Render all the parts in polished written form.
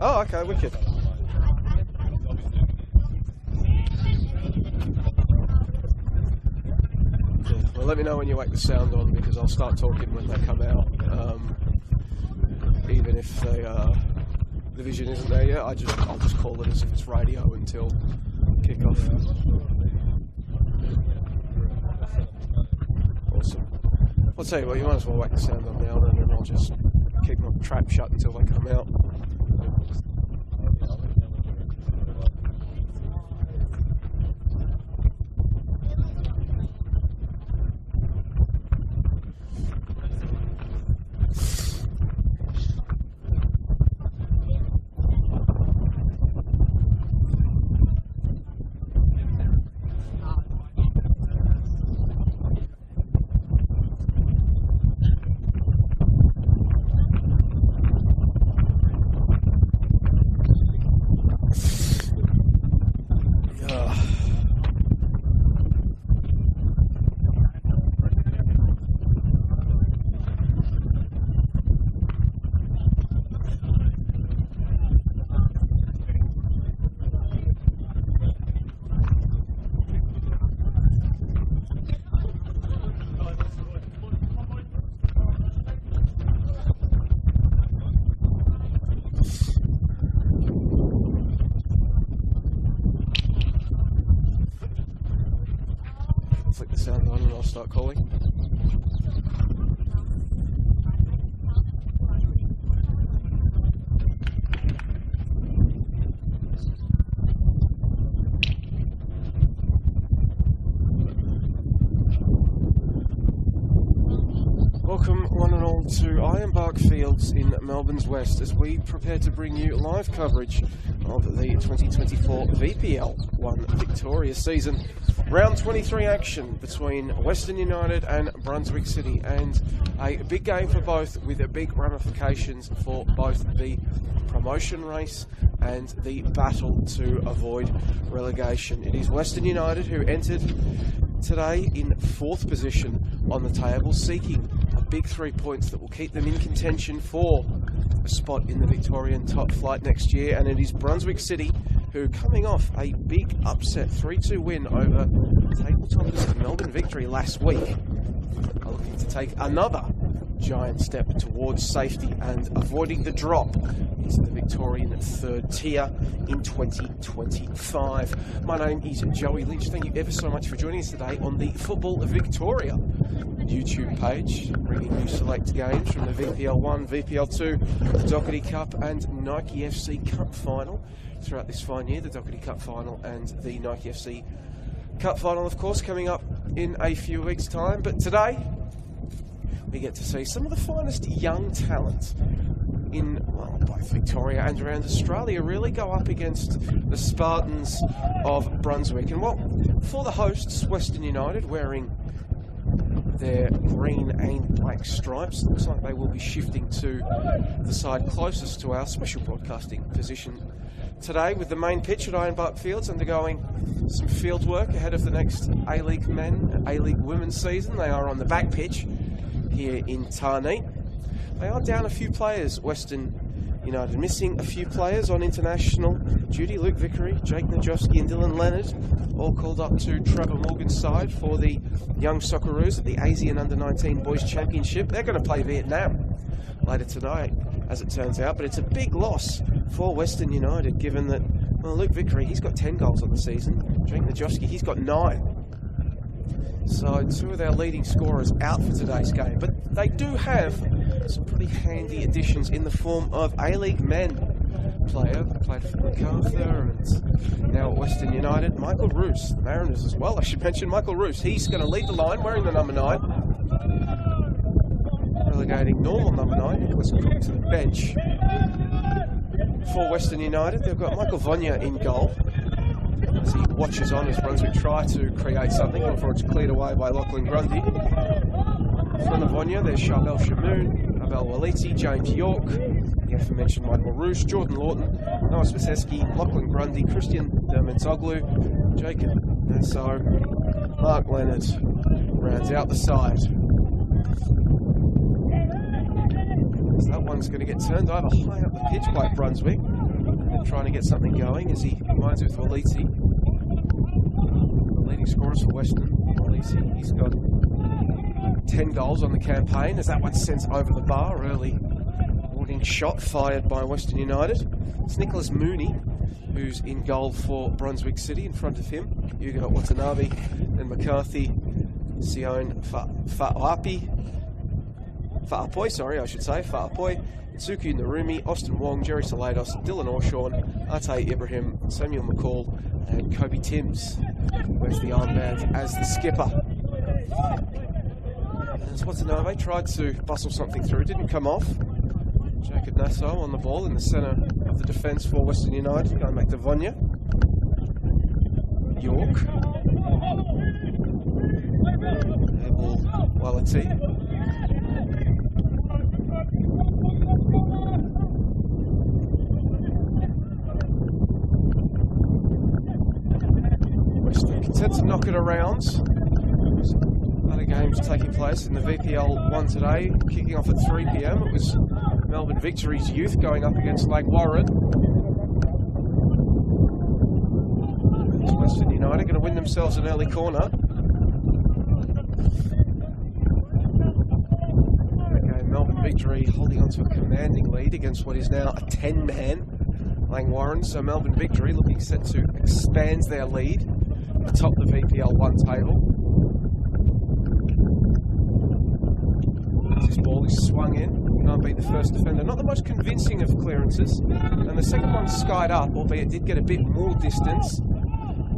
Oh, okay, wicked. Cool. Well, let me know when you whack the sound on, because I'll start talking when they come out. Even if the vision isn't there yet, I'll just call it as if it's radio until kickoff. Awesome. I'll tell you what, you might as well whack the sound on now, and then I'll just keep my trap shut until they come out. Flick the sound on and I'll start calling. Welcome one and all to Iron Bark Fields in Melbourne's West as we prepare to bring you live coverage of the 2024 VPL 1 Victoria season. Round 23 action between Western United and Brunswick City, and a big game for both, with big ramifications for both the promotion race and the battle to avoid relegation. It is Western United who entered today in 4th position on the table, seeking a big 3 points that will keep them in contention for a spot in the Victorian top flight next year. And it is Brunswick City who, coming off a big upset 3-2 win over tabletoppers Melbourne Victory last week, are looking to take another giant step towards safety and avoiding the drop into the Victorian 3rd tier in 2025. My name is Joey Lynch. Thank you ever so much for joining us today on the Football Victoria YouTube page, bringing you select games from the VPL 1, VPL 2, the Doherty Cup and Nike FC Cup final throughout this fine year. The Doherty Cup final and the Nike FC Cup final, of course, coming up in a few weeks' time. But today, we get to see some of the finest young talent in, well, both Victoria and around Australia really go up against the Spartans of Brunswick. And, well, for the hosts, Western United, wearing their green and black stripes, looks like they will be shifting to the side closest to our special broadcasting position today, with the main pitch at Iron Bark Fields undergoing some field work ahead of the next A-League men and A-League women's season. They are on the back pitch here in Tarneit. They are down a few players, Western United, missing a few players on international duty. Luke Vickery, Jake Najowski and Dylan Leonard all called up to Trevor Morgan's side for the young Socceroos at the ASEAN Under-19 Boys Championship. They're going to play Vietnam later tonight, as it turns out, but it's a big loss for Western United, given that, well, Luke Vickery, he's got 10 goals on the season. Jake Najowski, he's got 9. So 2 of their leading scorers out for today's game, but they do have some pretty handy additions in the form of A-League men player who played for MacArthur and now at Western United, Michael Roos, the Mariners as well, I should mention. Michael Roos, he's going to lead the line wearing the number 9, relegating normal number 9 Nicholas Cook to the bench. For Western United, they've got Michael Vonya in goal as he watches on as Brunswick try to create something before it's cleared away by Lachlan Grundy. From the Vonya, there's Charbel Shamoon, Abel Waliti, James York, the aforementioned Michael Roos, Jordan Lawton, Noah Spaseski, Lachlan Grundy, Christian Dermantoglu, Jacob Nasso, Mark Leonard rounds out the side. So that one's going to get turned over high up the pitch by Brunswick. trying to get something going as he combines it with Waliti. The leading scorers for Western. Waliti, he's got 10 goals on the campaign as that one sends over the bar. Early warning shot fired by Western United. It's Nicholas Mooney who's in goal for Brunswick City. In front of him, Hugo Watanabe and McCarthy, Sion Fa'apoi, Itsuki Narumi, Austin Wong, Jerry Salados, Dylan Orshawn, Ate Ibrahim, Samuel McCall, and Kobe Timms. Where's the armband as the skipper? As Watanabe tried to bustle something through, didn't come off. Jacob Nassau on the ball in the centre of the defence for Western United, going back to Vonya. York. Abel Waliti. Western content to knock it around. Other games taking place in the VPL 1 today, kicking off at 3 PM. It was Melbourne Victory's youth going up against Langwarrin. Western United going to win themselves an early corner. Okay, Melbourne Victory holding on to a commanding lead against what is now a 10-man Langwarrin. So Melbourne Victory looking set to expand their lead atop the VPL 1 table. This ball is swung in. Can't beat the first defender. Not the most convincing of clearances. And the second one skied up, albeit did get a bit more distance.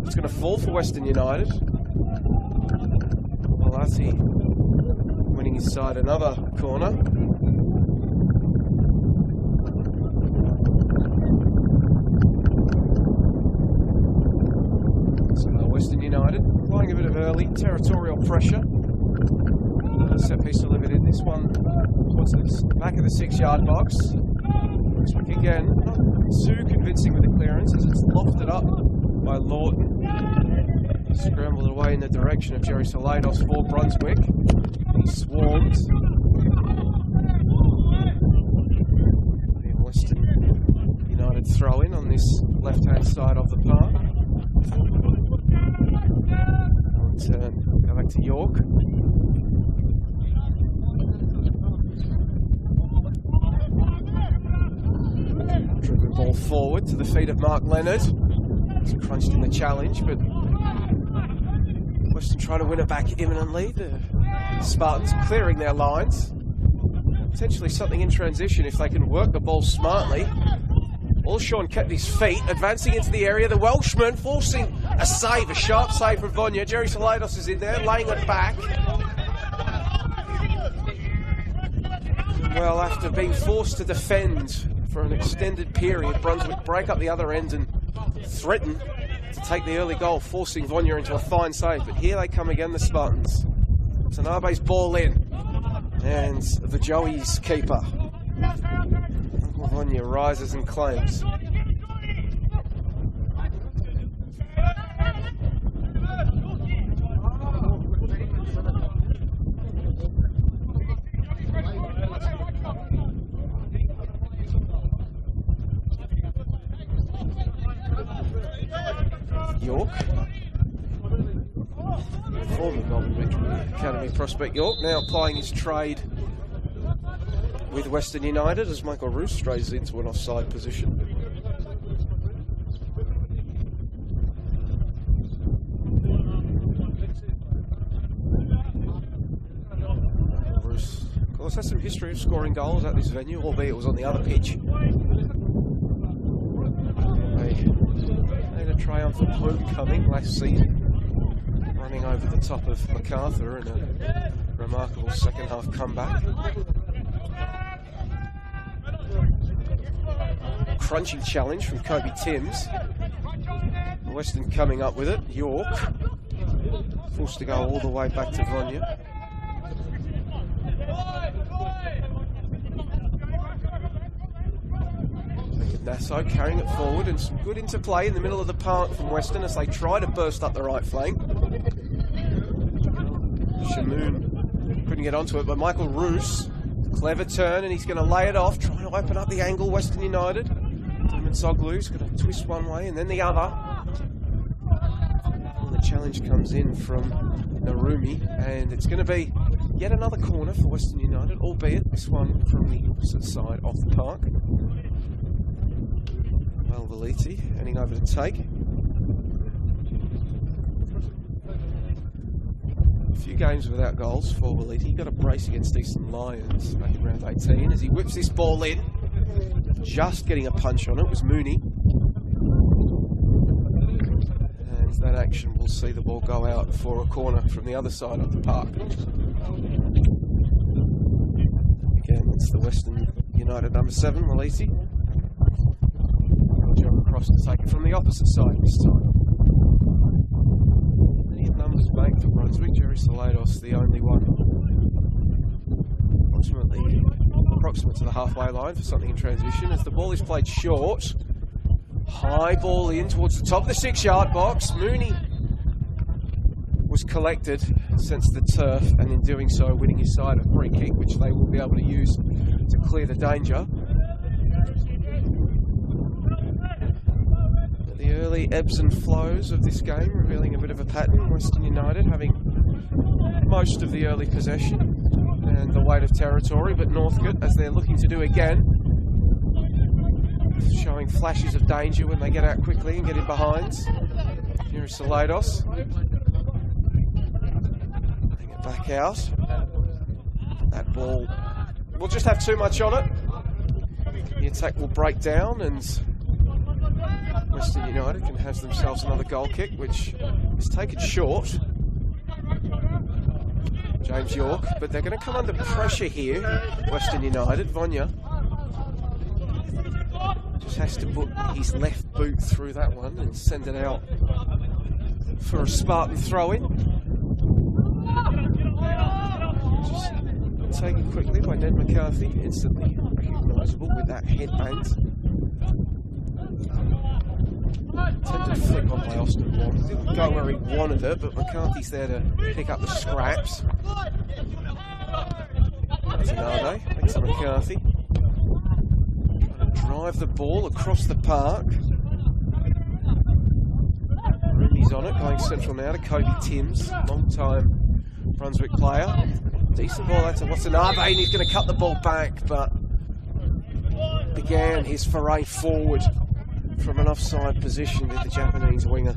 It's going to fall for Western United. Walati winning his side another corner. So Western United applying a bit of early territorial pressure. Set piece delivered in this one towards the back of the 6-yard box. Brunswick again, not too convincing with the clearance as it's lofted up by Lawton. Scrambled away in the direction of Jerry Salados for Brunswick. He swarmed. The Western United throw in on this left-hand side of the park. On turn, go back to York. Driven ball forward to the feet of Mark Leonard. He's crunched in the challenge, but Western trying to win it back imminently. The Spartans clearing their lines. Potentially something in transition if they can work the ball smartly. Allshawn kept his feet, advancing into the area. The Welshman forcing a save, a sharp save from Vonya. Jerry Salados is in there, laying it back. Well, after being forced to defend for an extended period, Brunswick break up the other end and threaten to take the early goal, forcing Vonya into a fine save. But here they come again, the Spartans. Tanabe's ball in, and the Joey's keeper. Vonya rises and claims. York, former Melbourne Victory Academy prospect York, now applying his trade with Western United as Michael Roos strays into an offside position. Roos, of course, has some history of scoring goals at this venue, albeit it was on the other pitch. A triumphant homecoming last season, running over the top of MacArthur in a remarkable second half comeback. Crunching challenge from Kobe Timms. Western coming up with it. York forced to go all the way back to Vonya. Nassau carrying it forward and some good interplay in the middle of the park from Western as they try to burst up the right flank. Shamoon couldn't get onto it, but Michael Roos, clever turn, and he's going to lay it off, trying to open up the angle. Western United Simon Soglu's got to twist one way and then the other. And the challenge comes in from Narumi, and it's going to be yet another corner for Western United, albeit this one from the opposite side of the park. Valvaliti heading over to take. A few games without goals for Valiti. Got a brace against Eastern Lions back in round 18 as he whips this ball in. Just getting a punch on it was Mooney. And that action will see the ball go out for a corner from the other side of the park. Again, it's the Western United number 7, Valiti. Joe across to take it from the opposite side this time. Any numbers back for Brunswick. Jerry Salados, the only one approximate to the halfway line for something in transition as the ball is played short. High ball in towards the top of the 6-yard box. Mooney was collected since the turf, and in doing so winning his side a free kick which they will be able to use to clear the danger. The early ebbs and flows of this game revealing a bit of a pattern. Western United having most of the early possession and the weight of territory, but Northcote, as they're looking to do again, showing flashes of danger when they get out quickly and get in behind. Here is Salados. Letting it back out. That ball will just have too much on it. The attack will break down and Western United can have themselves another goal kick, which is taken short. James York, but they're going to come under pressure here, Western United. Vonya just has to put his left boot through that one and send it out for a Spartan throw-in. Just taken quickly by Ned McCarthy, instantly recognisable with that headband. Attempted flick on by Austin Wong. Didn't go where he wanted it, but McCarthy's there to pick up the scraps. Watanabe, back to McCarthy. Trying to drive the ball across the park. Rooney's on it, going central now to Kobe Timms, long-time Brunswick player. Decent ball out to Watanabe, and he's going to cut the ball back, but began his foray forward from an offside position with the Japanese winger.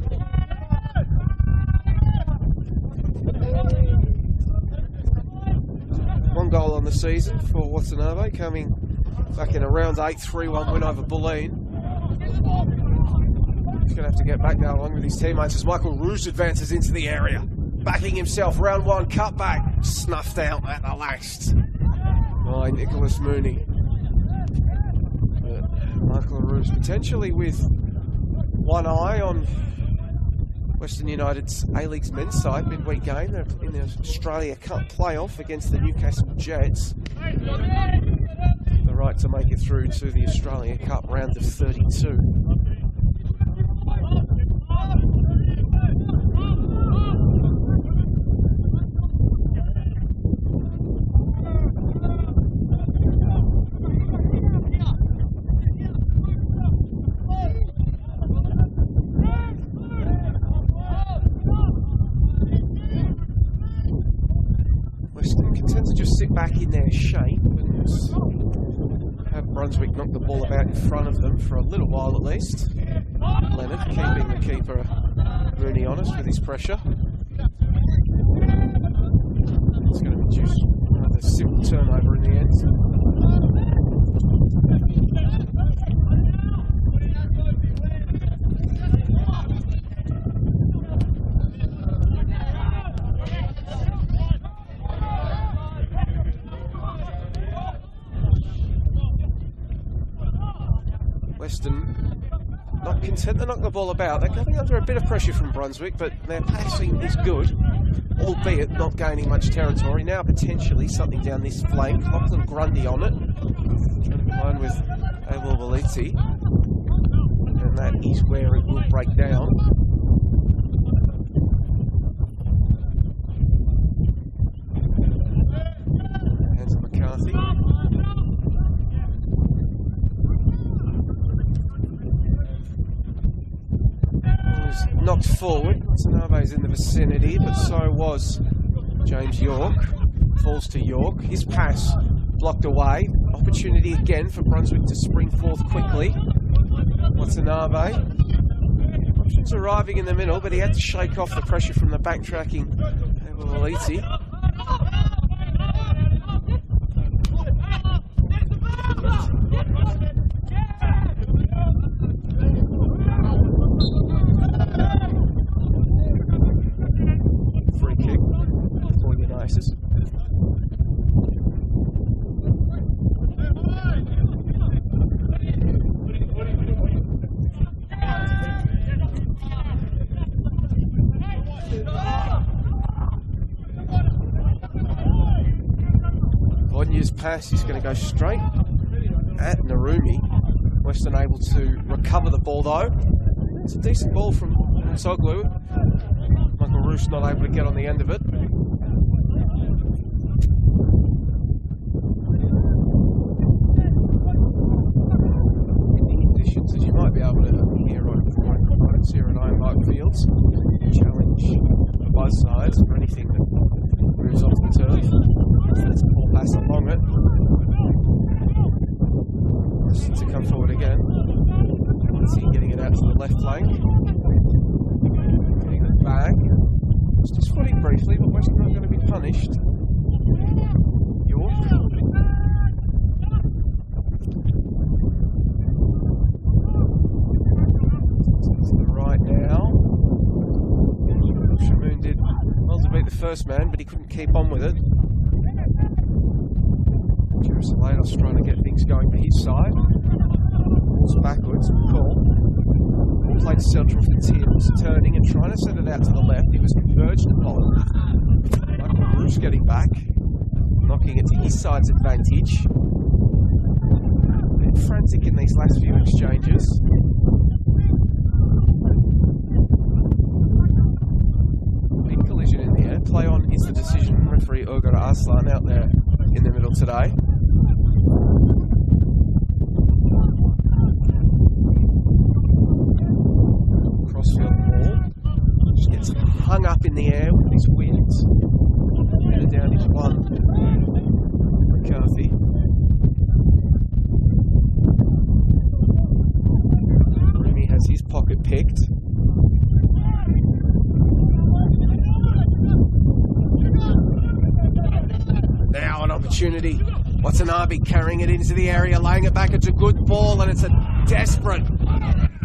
One goal on the season for Watanabe, coming back in a round 8 3-1 win over Bulleen. He's going to have to get back now along with his teammates as Michael Roos advances into the area. Backing himself, round 1, cut back, snuffed out at the last by Nicholas Mooney. Michael Roos potentially with one eye on Western United's A-League's men's side midweek game. They're in the Australia Cup playoff against the Newcastle Jets. The right to make it through to the Australia Cup round of 32. Sit back in their shape and have Brunswick knock the ball about in front of them for a little while at least. Leonard keeping the keeper Mooney honest with his pressure. It's going to produce another simple turnover in the end. Western not content to knock the ball about. They're coming under a bit of pressure from Brunswick, but their passing is good, albeit not gaining much territory. Now potentially something down this flank. Lachlan Grundy on it, trying to combine with Abel Valiti, and that is where it will break down. Hands on McCarthy. knocked forward. Watanabe's in the vicinity, but so was James York. Falls to York. His pass blocked away. Opportunity again for Brunswick to spring forth quickly. Watanabe. Options arriving in the middle, but he had to shake off the pressure from the backtracking Ebaliti. Free kick for United. Vodnia's pass is going to go straight at Narumi. Western able to recover the ball though. It's a decent ball from Soglu. Michael Roos not able to get on the end of it. The conditions, as you might be able to hear on components here at Ironbark Fields. Challenge for both sides for anything that moves off the turf. Let's ball pass along it. To come forward again. Let's see, getting it out to the left flank. Getting it back. It's just footing briefly, but Western not going to be punished. York. To the right now. Shamoon did well to beat the first man, but he couldn't keep on with it. Jerusalem trying to get things going for his side. Balls backwards, call. Ball played central for Timms, turning and trying to send it out to the left. He was converged upon. Michael Bruce getting back, knocking it to his side's advantage. A bit frantic in these last few exchanges. Big collision in the air. Play on is the decision. Referee Urgar Arslan out there in the middle today. Crossfield ball. Just gets hung up in the air with his wind. And down is one. McCarthy. Remy has his pocket picked. Now an opportunity. Watanabe carrying it into the area, laying it back. It's a good ball, and it's a desperate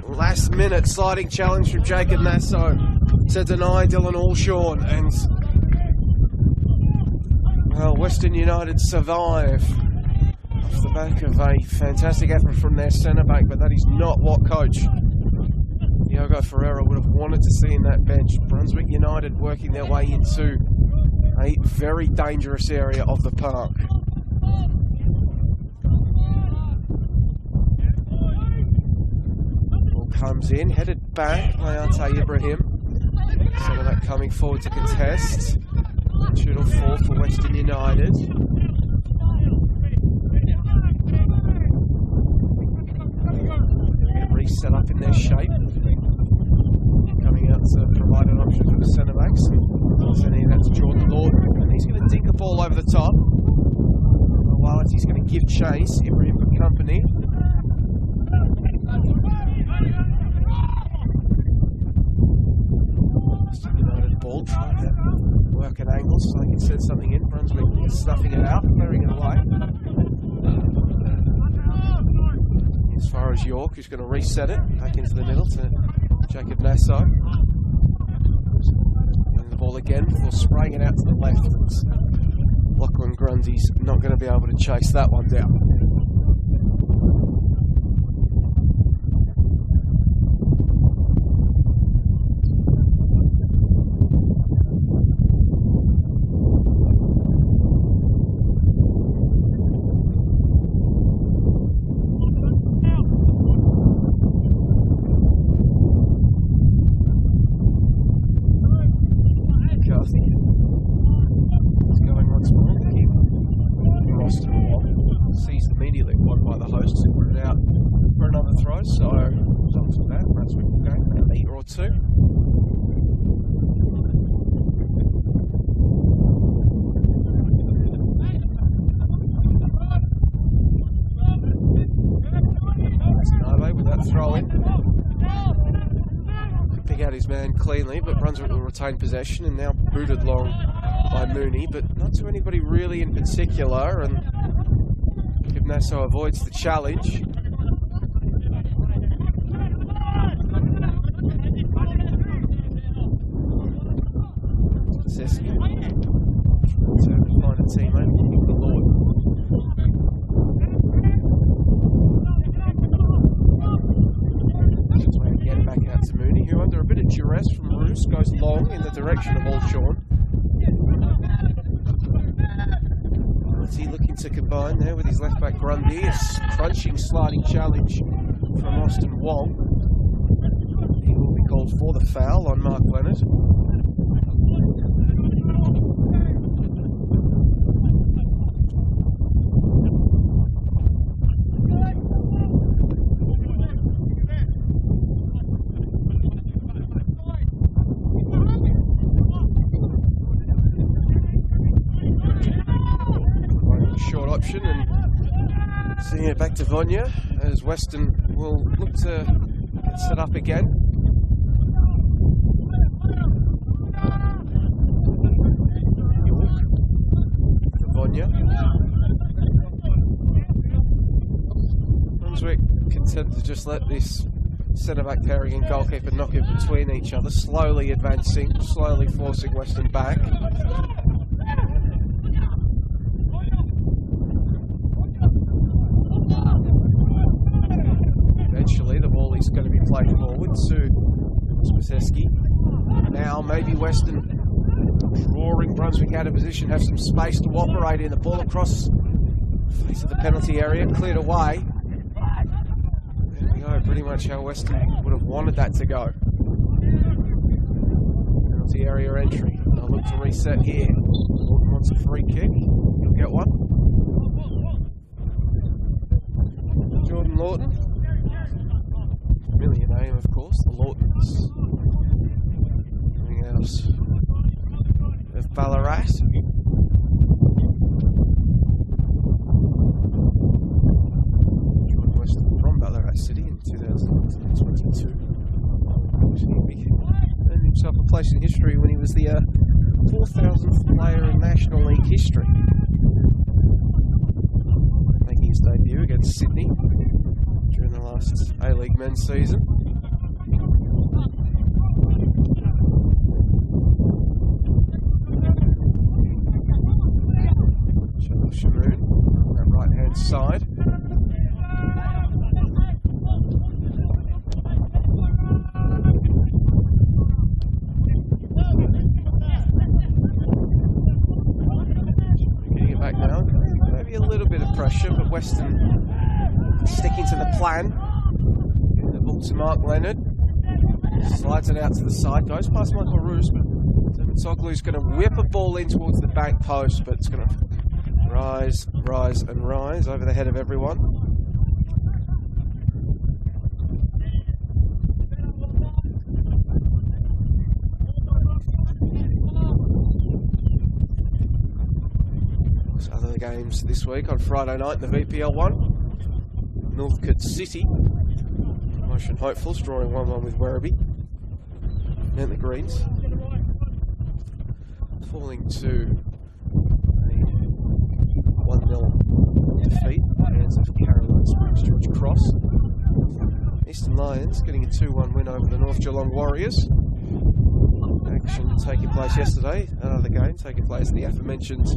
last-minute sliding challenge from Jacob Nasso to deny Dylan Allshawn. And, well, Western United survive off the back of a fantastic effort from their centre-back, but that is not what coach Diogo Ferreira would have wanted to see in that bench. Brunswick United working their way into a very dangerous area of the park. Ball comes in, headed back by Arte Ibrahim. Some of that coming forward to contest. Should have fall for Western United. Get reset up in their shape. Coming out to provide an option for the centre backs. Sending that to Jordan Lawton, and he's going to dink a ball over the top. While he's going to give chase, Ibrahim for company. United ball, trying to work at angles so they can send something in. Brunswick stuffing it out, clearing it away. As far as York, who's going to reset it back into the middle to Jacob Nasso. The ball again before spraying it out to the left. Lachlan Grundy's not going to be able to chase that one down. Sees the his man cleanly, but Brunswick will retain possession and now booted long by Mooney, but not to anybody really in particular, and Nassau avoids the challenge. Decisive to find a teammate, looking for Lord. Just way again back out to Mooney, who under a bit of duress from Roos goes long in the direction of Allshawn. He looking to combine there with his left back Grundy. A crunching sliding challenge from Austin Wong. He will be called for the foul on Mark Leonard. Short option and seeing it back to Vonya as Western will look to get set up again. York for Vonya. Brunswick content to just let this centre-back pairing and goalkeeper knock it between each other, slowly advancing, slowly forcing Western back. Eventually the ball is going to be played forward to Spaseski. Now maybe Western drawing Brunswick out of position, have some space to operate in. The ball across the face of the penalty area, cleared away. There we go, pretty much how Western would have wanted that to go. Penalty area entry. They'll look to reset here. Lawton wants a free kick. He'll get one. Jordan Lawton. Familiar name, of course, the Lawtons. Coming out of Ballarat. Joined Western from Ballarat City in 2022. He earned himself a place in history when he was the 4,000th player in National League history. Making his debut against Sydney during the last A-League men's season. Sharoon on that right-hand side. Getting it back now. Maybe a little bit of pressure, but Western sticking to the plan. Giving the ball to Mark Leonard. Slides it out to the side. Goes past Michael Roos, but Soglu's going to whip a ball in towards the back post, but it's going to rise, rise and rise over the head of everyone. There's other games this week on Friday night in the VPL 1. Northcote City, promotion hopefuls, drawing 1-1 with Werribee. And the Greens falling to a 1-0 defeat at the hands of Caroline Springs George Cross. Eastern Lions getting a 2-1 win over the North Geelong Warriors. Action taking place yesterday, another game taking place at the aforementioned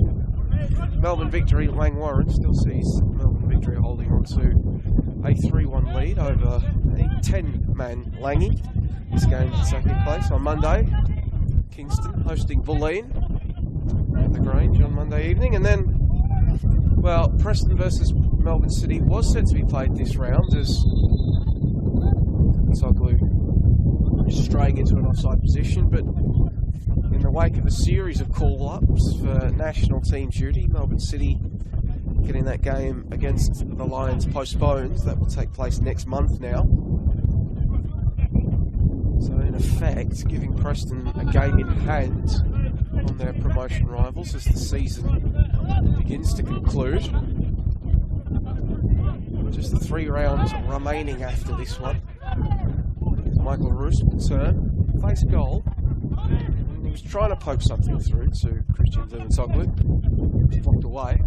Melbourne Victory. Lang Warren still sees Melbourne Victory holding on to a 3-1 lead over a 10-man Langy. This game taking place on Monday. Kingston hosting Bulleen at the Grange on Monday evening. And then, well, Preston versus Melbourne City was set to be played this round as Soglu straying into an offside position, but in the wake of a series of call-ups for national team duty, Melbourne City getting that game against the Lions postponed. That will take place next month now. So in effect, giving Preston a game in hand on their promotion rivals as the season begins to conclude. Just the 3 rounds remaining after this one. Michael Roos will turn. face goal. And he was trying to poke something through to Christian Devensoglu. Blocked away.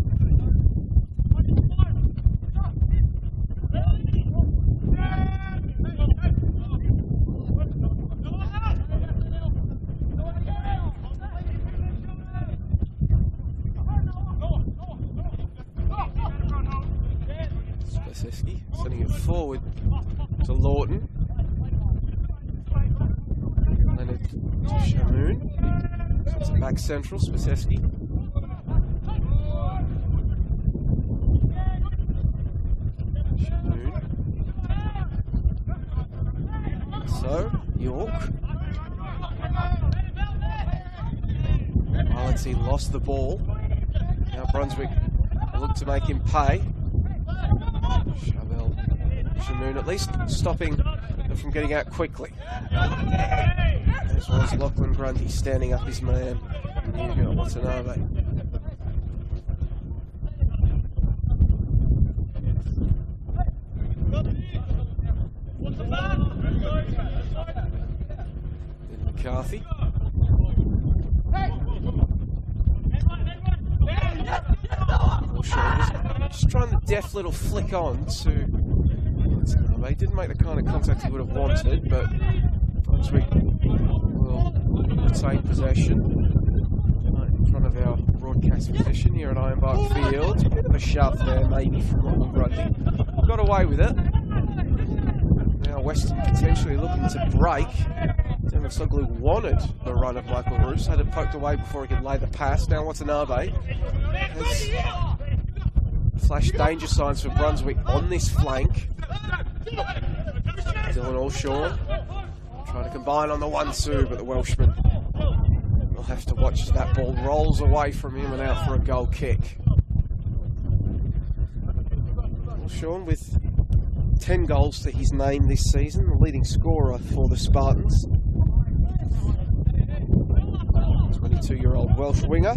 Sending it forward to Lawton. Leonard to Shamoon. So it's a back central, Spaseski. Shamoon. So, York. Walensee lost the ball. Now Brunswick look to make him pay. Shamoon at least stopping them from getting out quickly. As well as Lachlan Grundy standing up his man. And you've got Watanabe. Then McCarthy. Just trying the deft little flick on to. He didn't make the kind of contact he would have wanted, but Brunswick will retain possession in front of our broadcast position here at Ironbark Field. Bit of a shove there, maybe, from Lachlan Grundy. Got away with it. Now Western potentially looking to break. Devensoglu wanted the run of Michael Roos, had it poked away before he could lay the pass. Now Watanabe has flashed danger signs for Brunswick on this flank. Dylan Allshaw trying to combine on the 1-2, but the Welshman will have to watch as that ball rolls away from him and out for a goal kick. Allshaw with 10 goals to his name this season, the leading scorer for the Spartans. 22-year-old Welsh winger.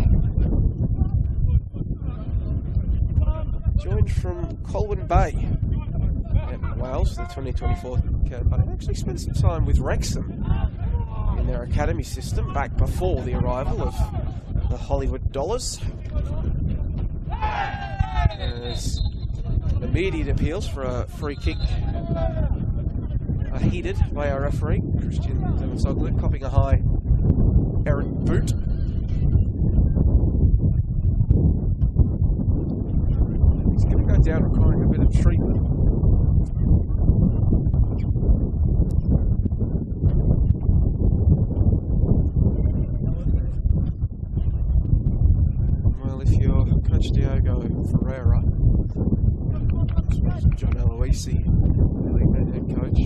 Joined from Colwyn Bay. Wales, the 2024 campaign. Actually spent some time with Wrexham in their academy system back before the arrival of the Hollywood Dollars. As immediate appeals for a free kick are heeded by our referee, Christian Devensoglu, copping a high errant boot. He's going to go down requiring a bit of treatment. Diego Ferreira, John Aloisi, Elite Men head coach,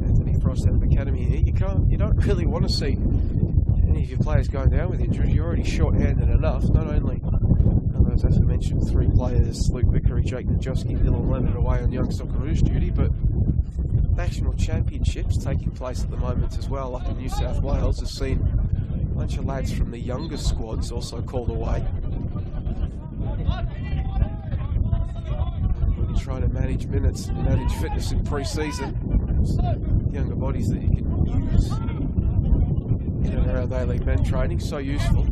Anthony Frost out of Academy here. You don't really want to see any of your players going down with injuries. You're already short-handed enough. Not only those aforementioned 3 players, Luke Vickery, Jake Najowski, Dylan Leonard away on young Socceroos duty, but national championships taking place at the moment as well up in New South Wales has seen a bunch of lads from the younger squads also called away. Trying to manage minutes and manage fitness in pre-season. Younger bodies that you can use in and around A-League men training, so useful.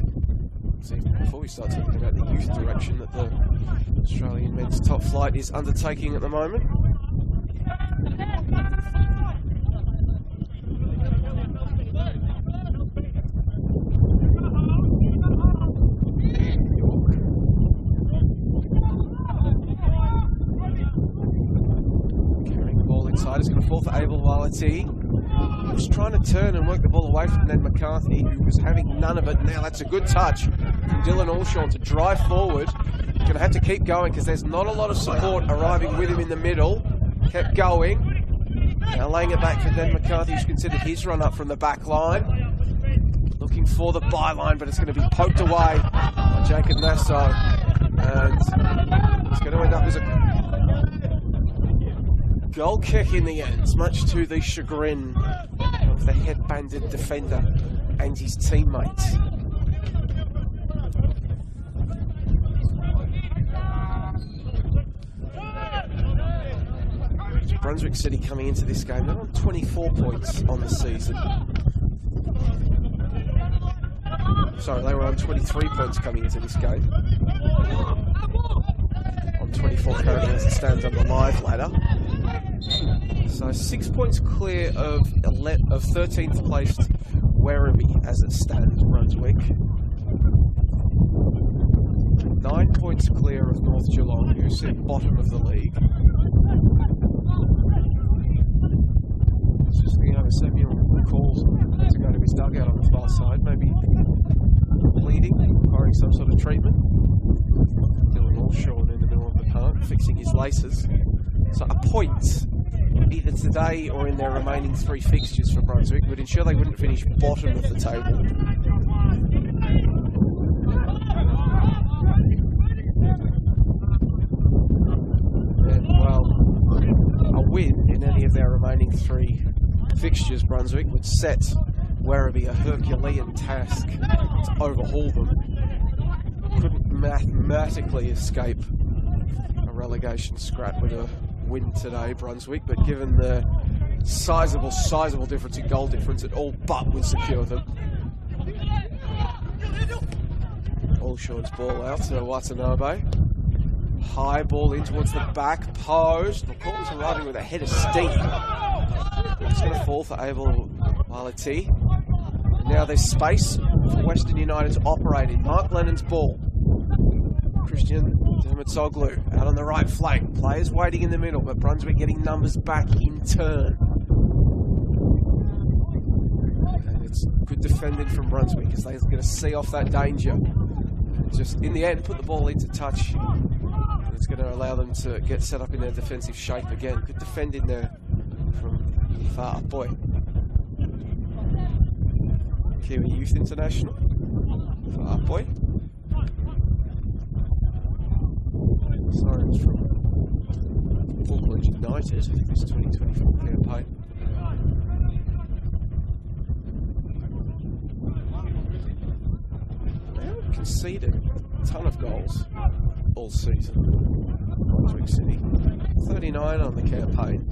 See, before we start talking about the youth direction that the Australian men's top flight is undertaking at the moment. Is going to fall for Abel Walensee. He was trying to turn and work the ball away from Ned McCarthy, who was having none of it. Now that's a good touch from Dylan Allshaw to drive forward. He's going to have to keep going because there's not a lot of support arriving with him in the middle. Kept going. Now laying it back for Ned McCarthy, who's considered his run up from the back line. Looking for the byline, but it's going to be poked away by Jacob Nasso. And it's going to end up as a goal kick in the end, much to the chagrin of the headbanded defender and his teammates. Brunswick City coming into this game, they're on 24 points on the season. Sorry, they were on 23 points coming into this game. On 24 currently as it stands on the live ladder. So 6 points clear of 13th placed Werribee as it stands, Brunswick. 9 points clear of North Geelong, who sit bottom of the league. Just looking over Samuel calls to go to his dugout on the far side, maybe bleeding, requiring some sort of treatment. Dylan Allshaw in the middle of the park, fixing his laces. So a point, either today or in their remaining 3 fixtures for Brunswick, would ensure they wouldn't finish bottom of the table. And, well, a win in any of their remaining 3 fixtures, Brunswick, would set Werribee a Herculean task to overhaul them. Couldn't mathematically escape a relegation scrap with a win today, Brunswick, but given the sizable difference in goal difference, it all but would secure them. Allshaw's ball out to Watanabe. High ball in towards the back post. McCollum's arriving with a head of steam. It's going to fall for Abel Walati. And now there's space for Western United to operate in. Mark Lennon's ball. Christian Dermitsoglu out on the right flank. Players waiting in the middle, but Brunswick getting numbers back in turn. And it's good defending from Brunswick as they're going to see off that danger. And just in the end, put the ball into touch. And it's going to allow them to get set up in their defensive shape again. Good defending there from Far Boy. Kiwi Youth International. Far Boy. Sorry, it's from Auckland United, this 2024 campaign. They haven't conceded a ton of goals all season. Brunswick City, 39 on the campaign.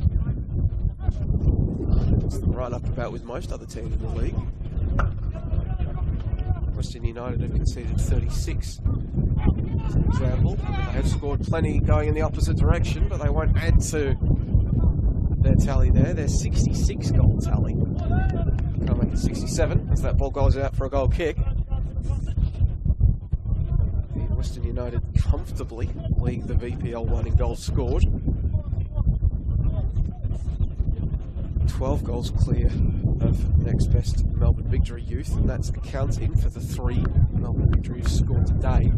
It's right up about with most other teams in the league. Western United have conceded 36. For example, they have scored plenty going in the opposite direction, but they won't add to their tally there. Their 66 goal tally. Can't make it 67 as that ball goes out for a goal kick. Western United comfortably lead the VPL 1 in goals scored. 12 goals clear of next best Melbourne Victory Youth, and that's accounting for the 3 Melbourne Victory Youth scored today.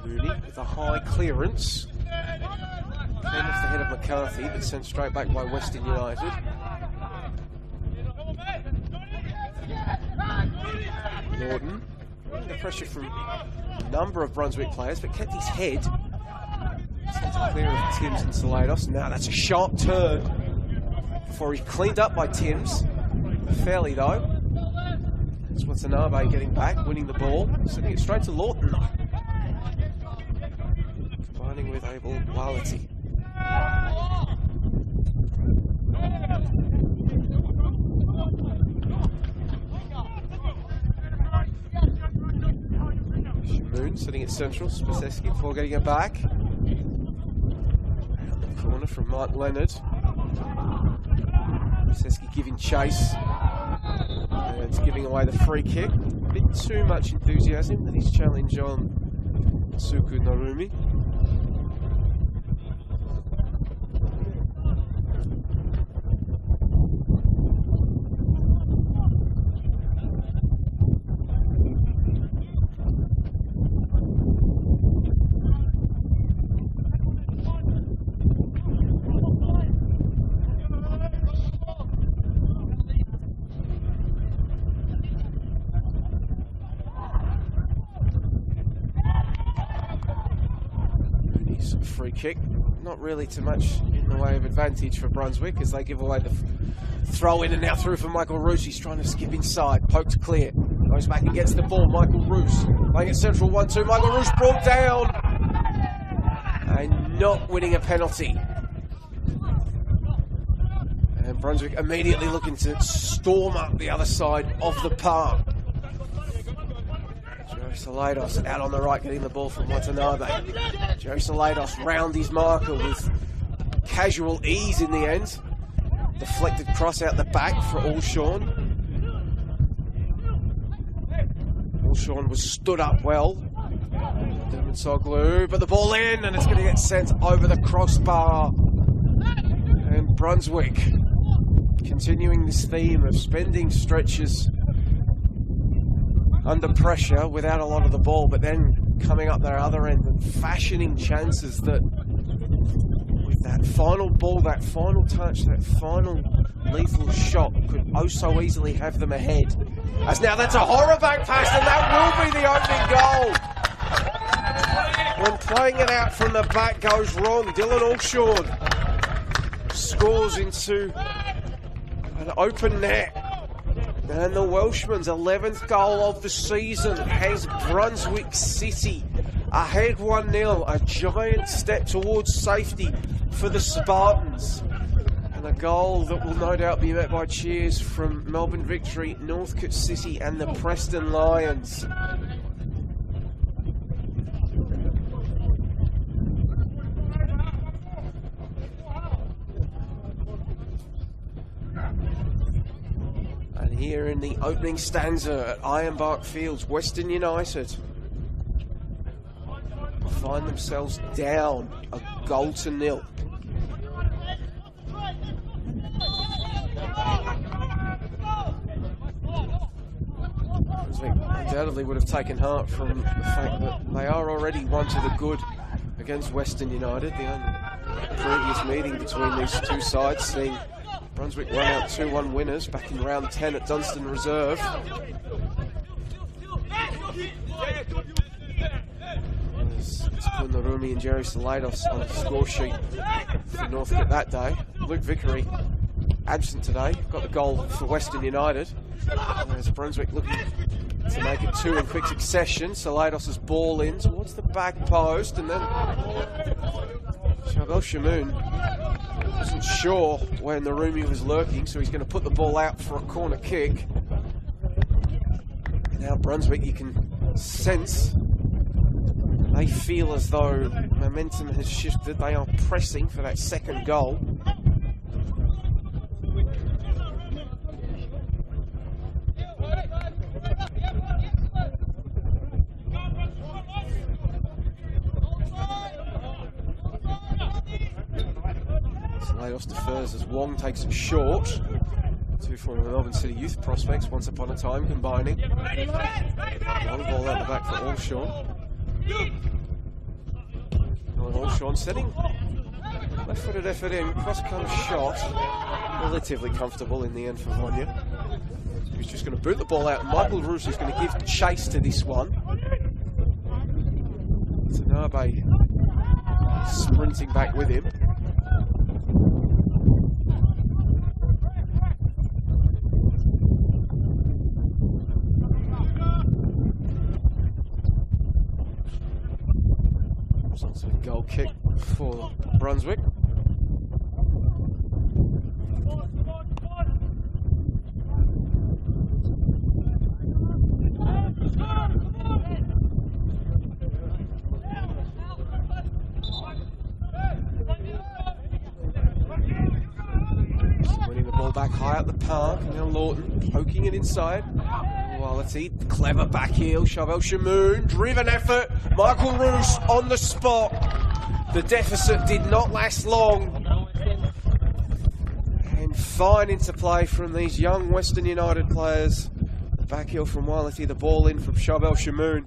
Mooney with a high clearance. Came off the head of McCarthy, but sent straight back by Western United. Norton, the pressure from a number of Brunswick players, but kept his head. Sent it clear of Timms and Salados. Now that's a sharp turn before he's cleaned up by Timms. Fairly though. That's Watanabe getting back, winning the ball, sending it straight to Lawton. Combining with Abel Walati. Moon sitting at central, Spaseski before getting it back. Around the corner from Mike Leonard. Spaseski giving chase. And it's giving away the free kick. A bit too much enthusiasm with his challenge on Suku Narumi. Free kick, not really too much in the way of advantage for Brunswick as they give away the throw in and now through for Michael Roos. He's trying to skip inside, poked clear. Goes back and gets the ball. Michael Roos playing it central 1-2. Michael Roos brought down and not winning a penalty. And Brunswick immediately looking to storm up the other side of the park. Joe Salados out on the right, getting the ball from Watanabe. Joe Salados round his marker with casual ease in the end. Deflected cross out the back for Allshawn. Allshawn was stood up well. Soglu, but the ball in, and it's going to get sent over the crossbar. And Brunswick continuing this theme of spending stretches under pressure without a lot of the ball, but then coming up their other end and fashioning chances that with that final ball, that final touch, that final lethal shot could oh so easily have them ahead. As now that's a horror back pass, and that will be the opening goal. When playing it out from the back goes wrong, Dylan Allshawn scores into an open net. And the Welshman's 11th goal of the season has Brunswick City ahead 1-0. A giant step towards safety for the Spartans. And a goal that will no doubt be met by cheers from Melbourne Victory, Northcote City and the Preston Lions. Here in the opening stanza at Ironbark Fields, Western United find themselves down a 1-0. Brunswick undoubtedly would have taken heart from the fact that they are already 1-good against Western United. The previous meeting between these two sides seeing Brunswick run out 2-1 winners back in round 10 at Dunstan Reserve. There's Narumi and Jerry Salados on the score sheet for Northcote that day. Luke Vickery absent today, got the goal for Western United. There's Brunswick looking to make it 2 in quick succession. Salados' ball in towards the back post, and then Shabel Shamoon wasn't sure where Narumi was lurking, so he's going to put the ball out for a corner kick. Now Brunswick, you can sense they feel as though momentum has shifted. They are pressing for that second goal. Salados defers as Wong takes it short. Two former Melbourne City youth prospects, once upon a time, combining. Long ball out the back for Allshawn. Allshawn setting left-footed effort in, cross-cover shot. Relatively comfortable in the end for Vonya. He's just going to boot the ball out. Michael Roos is going to give chase to this one. Tanabe sprinting back with him. Goal kick for Brunswick. Winning the ball back high up the park, and now Lawton poking it inside. Quality, clever back heel, Shabel Shamoon, driven effort, Michael Roos on the spot. The deficit did not last long. And fine interplay from these young Western United players. The back heel from Quality, the ball in from Shabel Shamoon.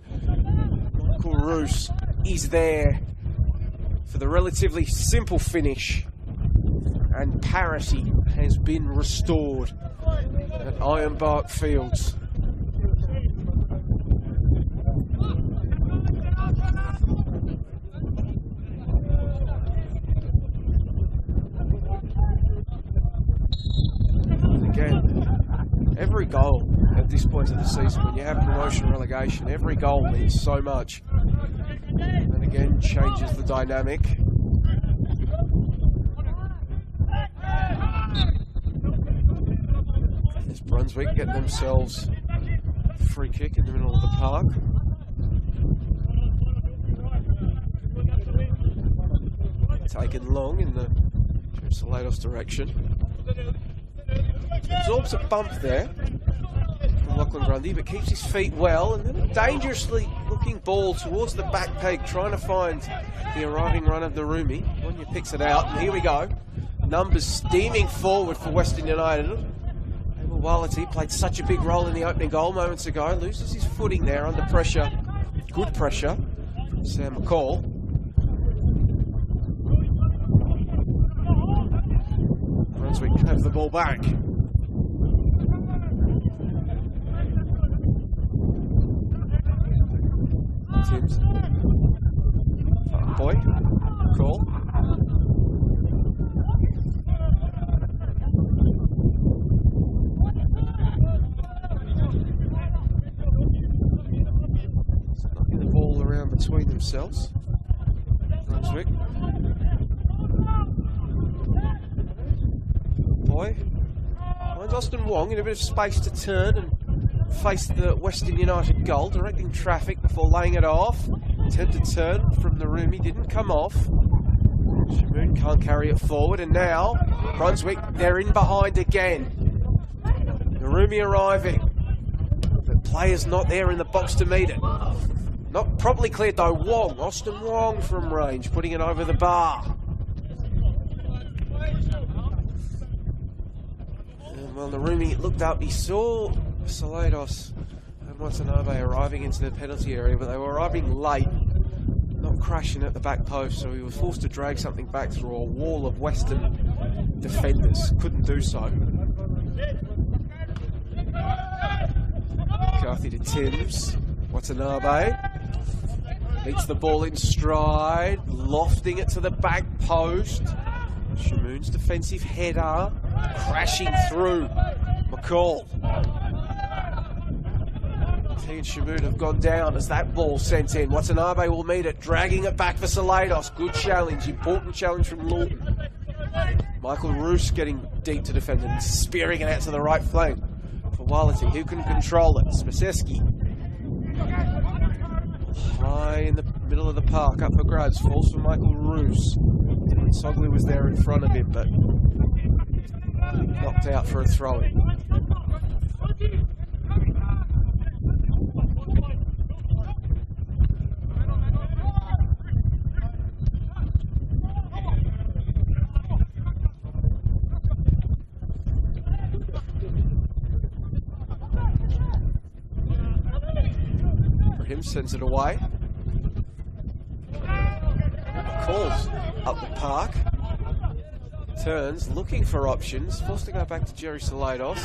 Michael Roos is there for the relatively simple finish. And parity has been restored at Ironbark Fields. Every goal at this point of the season, when you have promotion relegation, every goal means so much. And again, changes the dynamic. As Brunswick get themselves a free kick in the middle of the park. Taken long in the Salados direction. Absorbs a bump there from Lachlan Grundy, but keeps his feet well, and then a dangerously looking ball towards the back peg, trying to find the arriving run of the Rumi. Wonya picks it out, and here we go. Numbers steaming forward for Western United. Wality played such a big role in the opening goal moments ago, loses his footing there under pressure. Good pressure from Sam McCall. Brunswick have the ball back. Timms. Boy. Call. Knocking the ball around between themselves. Brunswick. Boy. Finds Austin Wong in a bit of space to turn and face the Western United goal, directing traffic before laying it off. Attempted turn from the Rumi, didn't come off. Shamoon can't carry it forward, and now Brunswick, they're in behind again. The Rumi arriving, but players not there in the box to meet it. Not properly cleared though. Wong, Austin Wong from range, putting it over the bar. And when the Rumi looked up, he saw Salados and Watanabe arriving into the penalty area, but they were arriving late, not crashing at the back post, so he was forced to drag something back through a wall of Western defenders. Couldn't do so. McCarthy to Timms. Watanabe beats the ball in stride, lofting it to the back post. Shamoon's defensive header crashing through McCall. He and Shamoon have gone down as that ball sent in. Watanabe will meet it, dragging it back for Salados. Good challenge, important challenge from Lawton. Michael Roos getting deep to defend and spearing it out to the right flank for Wality. Who can control it? Spaseski. High in the middle of the park, up for grabs, falls for Michael Roos. Soglu was there in front of him, but knocked out for a throw-in. Sends it away. Calls up the park. Turns, looking for options. Forced to go back to Jerry Salados.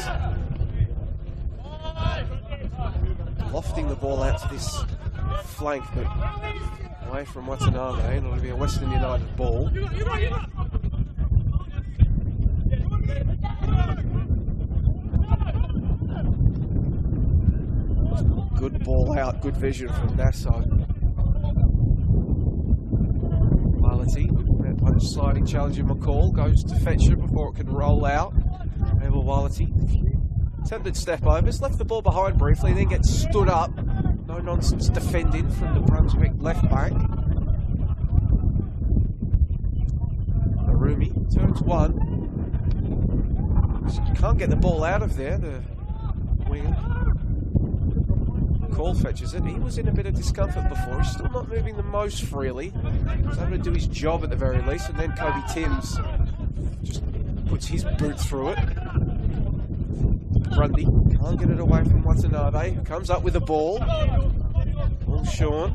Lofting the ball out to this flank, but away from Watanabe, and it'll be a Western United ball. Good ball out, good vision from Nassau. Quality, met by the sliding challenge of McCall, goes to fetch it before it can roll out. Abel Quality, attempted step overs, left the ball behind briefly, then gets stood up. No nonsense defending from the Brunswick left back. Arumi turns one. Can't get the ball out of there, the winger. Call fetches it. He was in a bit of discomfort before. He's still not moving the most freely. He's able to do his job at the very least. And then Kobe Timms just puts his boot through it. Grundy can't get it away from Watanabe. Comes up with the ball. Ball Sean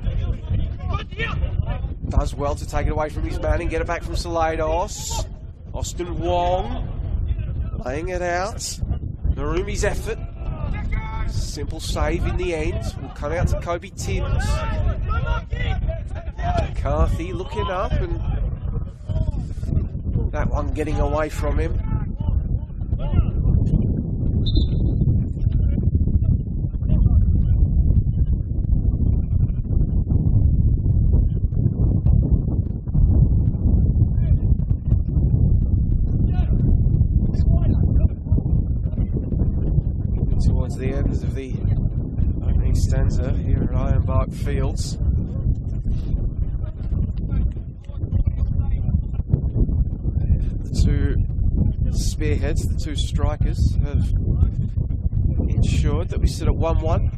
does well to take it away from his man and get it back from Salados. Austin Wong laying it out. Narumi's effort. Simple save in the end. Will come out to Kobe Timms. McCarthy looking up, and that one getting away from him. stanza here at Ironbark Fields. The two spearheads, the two strikers, have ensured that we sit at 1-1.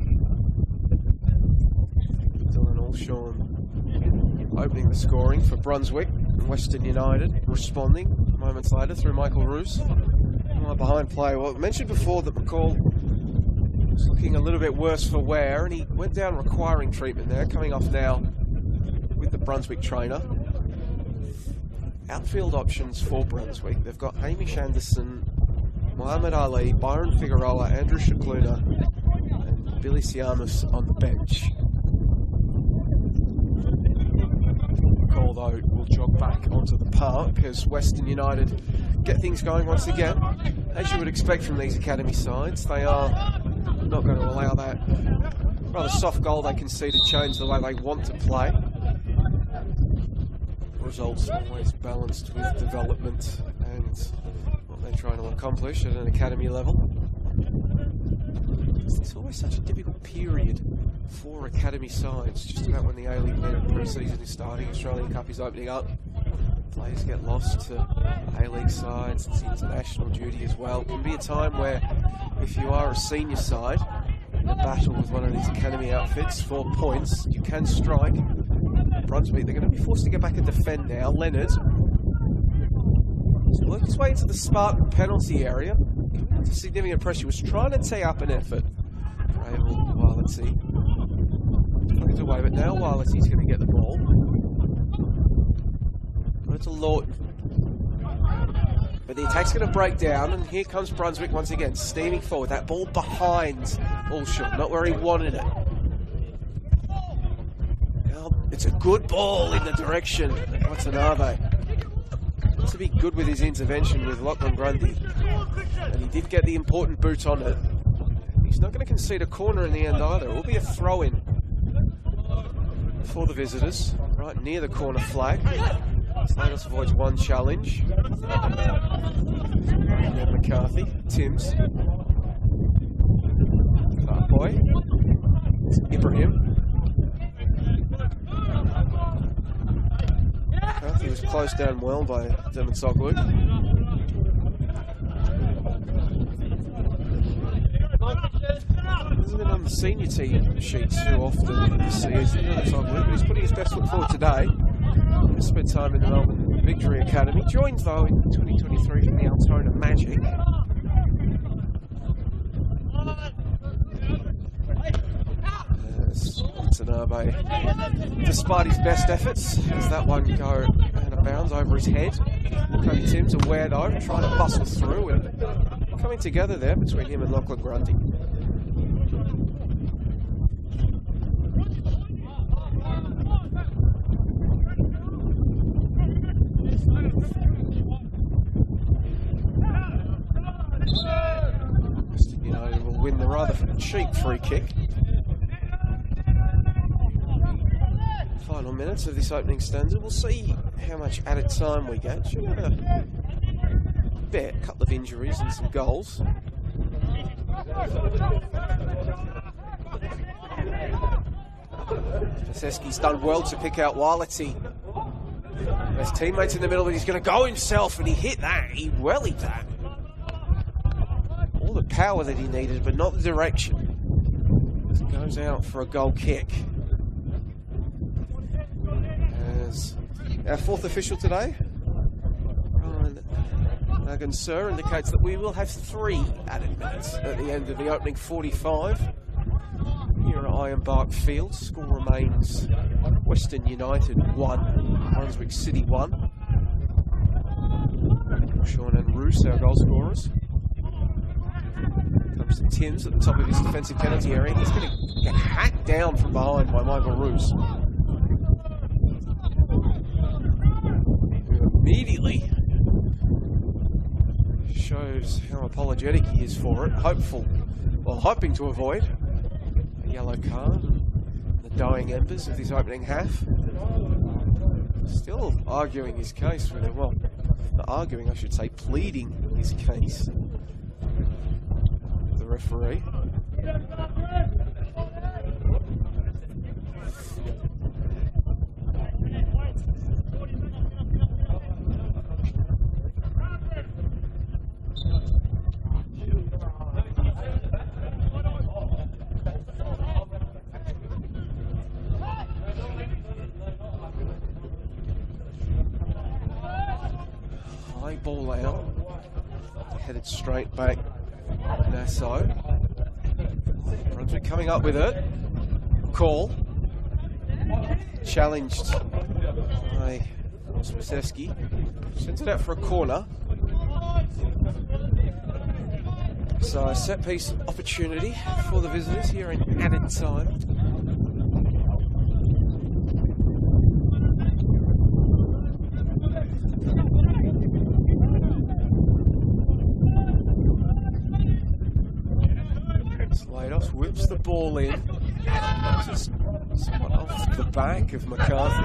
Dylan Allshawn opening the scoring for Brunswick. Western United responding moments later through Michael Roos. Behind play. Well, I mentioned before that McCall was looking a little bit worse for wear, and he went down requiring treatment there, coming off now with the Brunswick trainer. Outfield options for Brunswick. They've got Hamish Anderson, Muhammad Ali, Byron Figueroa, Andrew Shakluna, and Billy Siamus on the bench. McCall, though, will jog back onto the park as Western United get things going once again. As you would expect from these academy sides, they are not going to allow that rather soft goal they conceded change the way they want to play. Results always balanced with development and what they're trying to accomplish at an academy level. It's always such a difficult period for academy sides, just about when the A-League pre-season is starting, Australian Cup is opening up. Players get lost to A-League sides, it's international duty as well. It can be a time where, if you are a senior side in a battle with one of these academy outfits for points, you can strike. Brunswick, they're going to be forced to get back and defend now. Leonard worked his way into the Spartan penalty area. Significant pressure, was trying to tee up an effort. Able Walletty tucked away, but now Walletty's going to get the ball. To Lawton. But the attack's going to break down, and here comes Brunswick once again, steaming forward. That ball behind Allshawn, not where he wanted it. Now, it's a good ball in the direction of Watanabe. To be good with his intervention with Lachlan Grundy. And he did get the important boot on it. He's not going to concede a corner in the end either. It will be a throw-in for the visitors, right near the corner flag. Slagos avoids one challenge. And then McCarthy, Timms. Boy. Ibrahim. McCarthy was closed down well by Dermot Sogwood. Hasn't been on the senior team sheets too often this season, Dermot Sogwood, but he's putting his best foot forward today. Spent time in the Melbourne Victory Academy. Joined, though, in 2023 from the Altona Magic. Watanabe, despite his best efforts, has that one go out of bounds over his head. Cody Timms aware, though, trying to bustle through, and coming together there between him and Lachlan Grundy. Western United will win the rather cheap free kick. Final minutes of this opening stanza. We'll see how much added time we get. Should have a bet, a couple of injuries and some goals. Paseski's done well to pick out Walletty. His teammates in the middle, but he's going to go himself, and he hit that. He wellied that. All the power that he needed, but not the direction. As it goes out for a goal kick. As our fourth official today, Ryan Agansur, indicates that we will have 3 added minutes at the end of the opening 45. Here at Ironbark Field, score remains Western United 1, Brunswick City 1. Sean and Roos, our goal scorers. Comes to Timms at the top of his defensive penalty area. He's going to get hacked down from behind by Michael Roos, who immediately shows how apologetic he is for it. Hoping to avoid a yellow card. The dying embers of this opening half. Still arguing his case with it. Well, not arguing, I should say, pleading his case. The referee. ball out. Headed straight back. Nassau. Brunswick coming up with it. Call. Challenged by Swisewski. Sends it out for a corner. So a set piece opportunity for the visitors here in added time. Slados whips the ball in. Just somewhat off the back of McCarthy.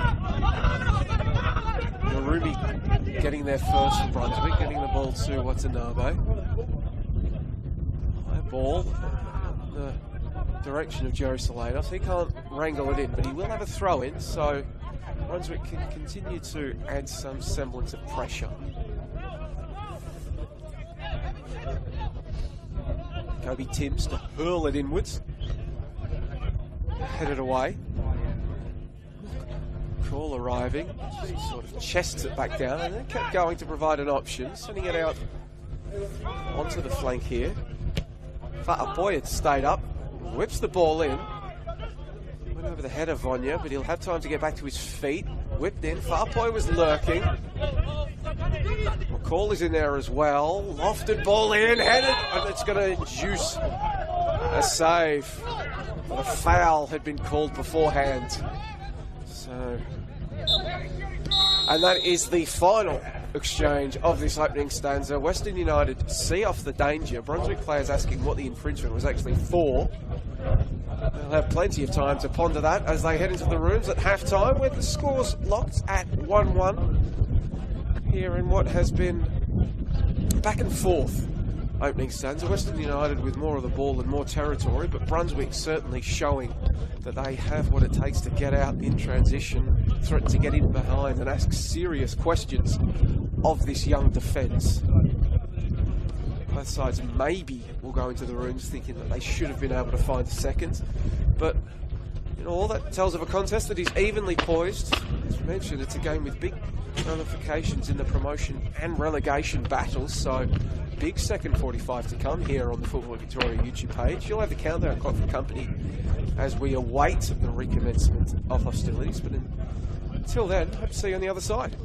Narumi getting there first for Brunswick, getting the ball to Watanabe. High ball in the direction of Jerry Slados. He can't wrangle it in, but he will have a throw in, so Brunswick can continue to add some semblance of pressure. Kobe Timms to hurl it inwards. Headed away. Call arriving. Sort of chests it back down and then kept going to provide an option. Sending it out onto the flank here. Fa'apoy had stayed up. Whips the ball in. Went over the head of Vonya, but he'll have time to get back to his feet. Whipped in. Fa'apoy was lurking. McCall is in there as well. Lofted ball in, headed, and it's going to induce a save. But a foul had been called beforehand. So, and that is the final exchange of this opening stanza. Western United see off the danger. Brunswick players asking what the infringement was actually for. They'll have plenty of time to ponder that as they head into the rooms at half-time, where the score's locked at 1-1. Here in what has been back and forth opening stanza. Western United with more of the ball and more territory, but Brunswick certainly showing that they have what it takes to get out in transition, threaten to get in behind and ask serious questions of this young defence. Both sides maybe will go into the rooms thinking that they should have been able to find a second, but you know, all that tells of a contest that is evenly poised. As mentioned, it's a game with big ramifications in the promotion and relegation battles, so big second 45 to come here on the Football Victoria YouTube page. You'll have the countdown clock for company as we await the recommencement of hostilities, but until then, hope to see you on the other side.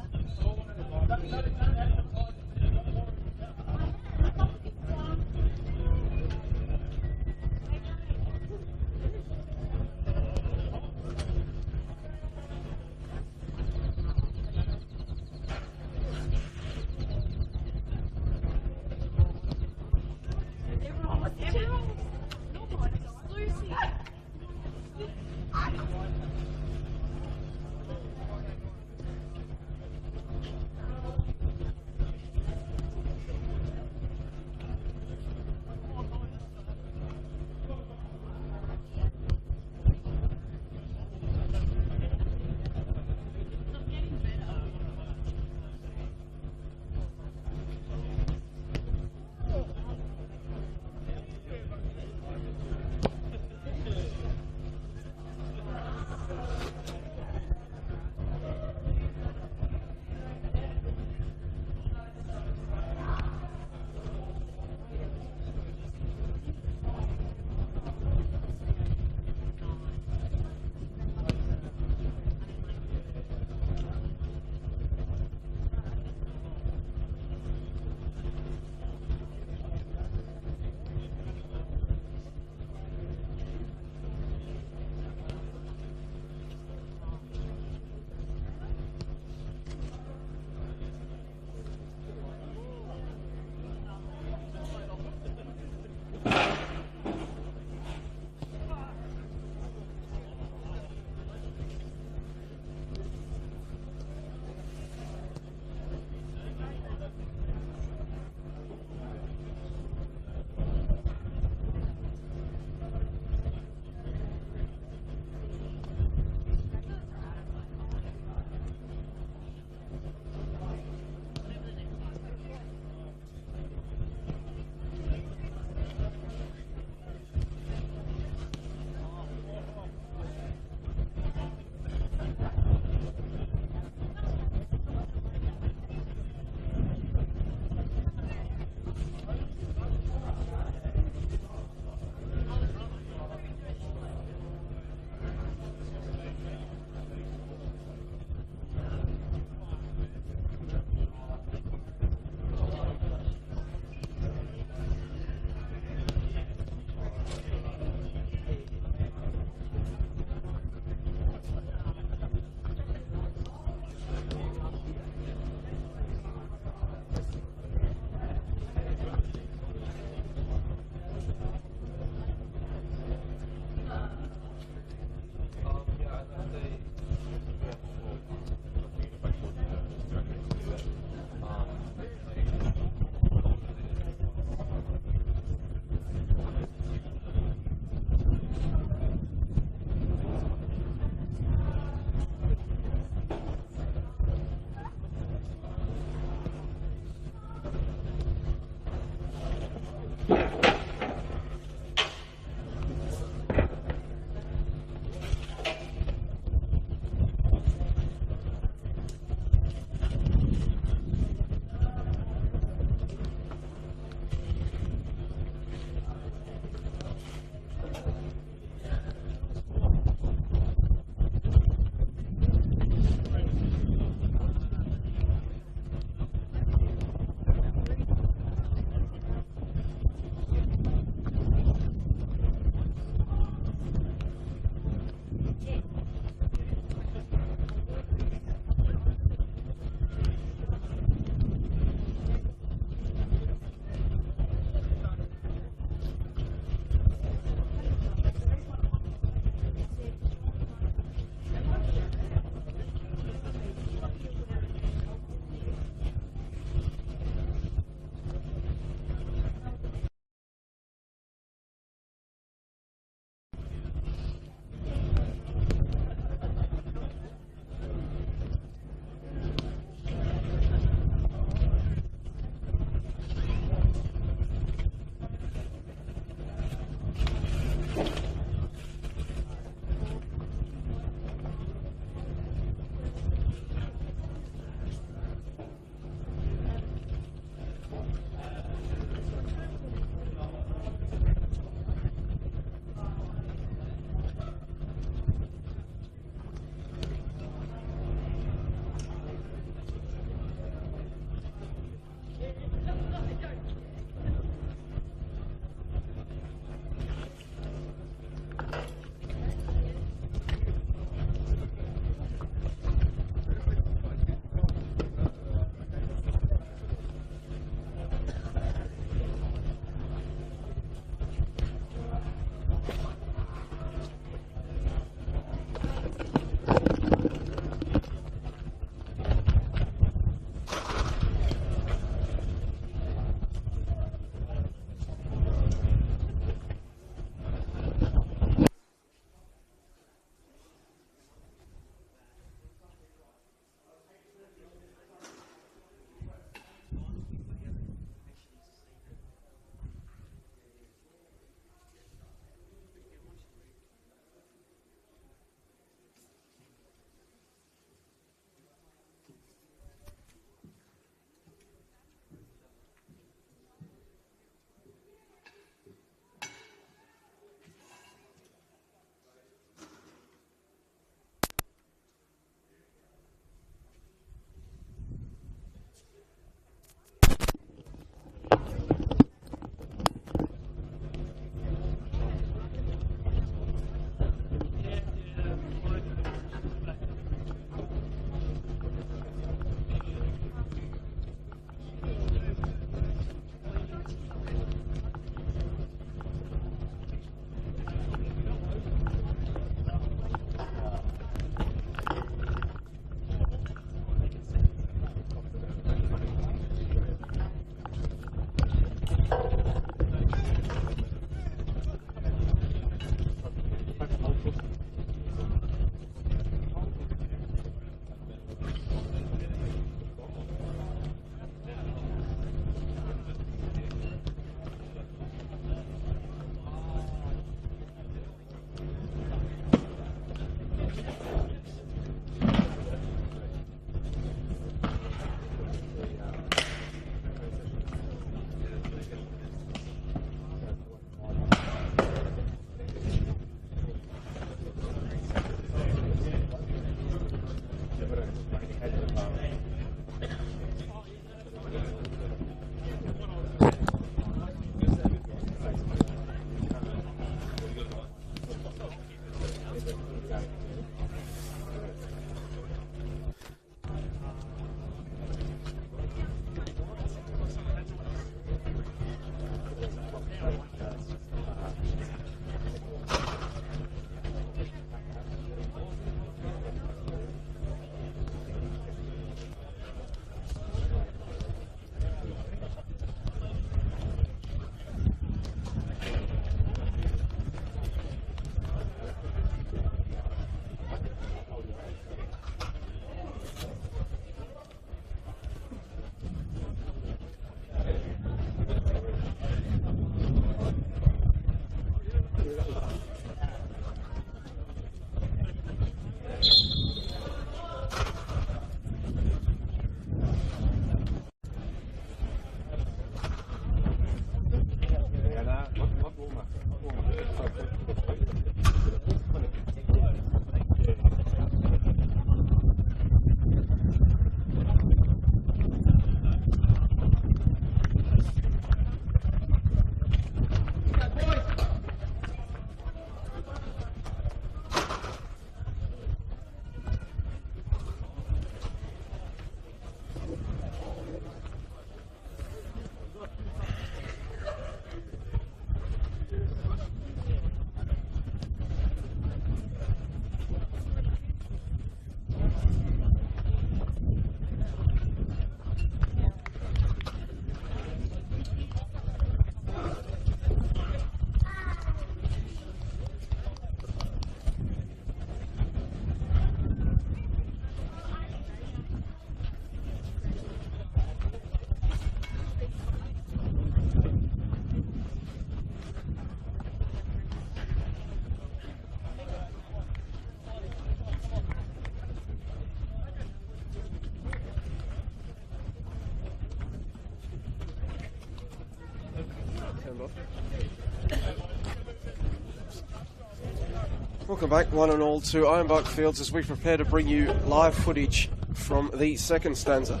Welcome back, one and all, to Ironbark Fields as we prepare to bring you live footage from the second stanza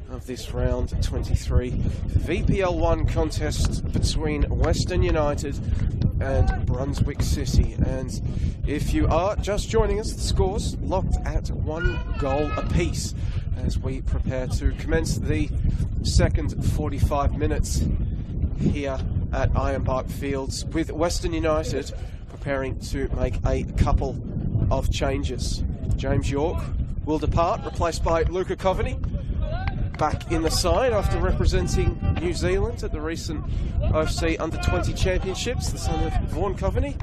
of this round 23 VPL 1 contest between Western United and Brunswick City. And if you are just joining us, the score's locked at 1 goal apiece as we prepare to commence the second 45 minutes here at Ironbark Fields, with Western United preparing to make a couple of changes. James York will depart, replaced by Luca Coveney, back in the side after representing New Zealand at the recent OFC Under-20 Championships, the son of Vaughan Coveney.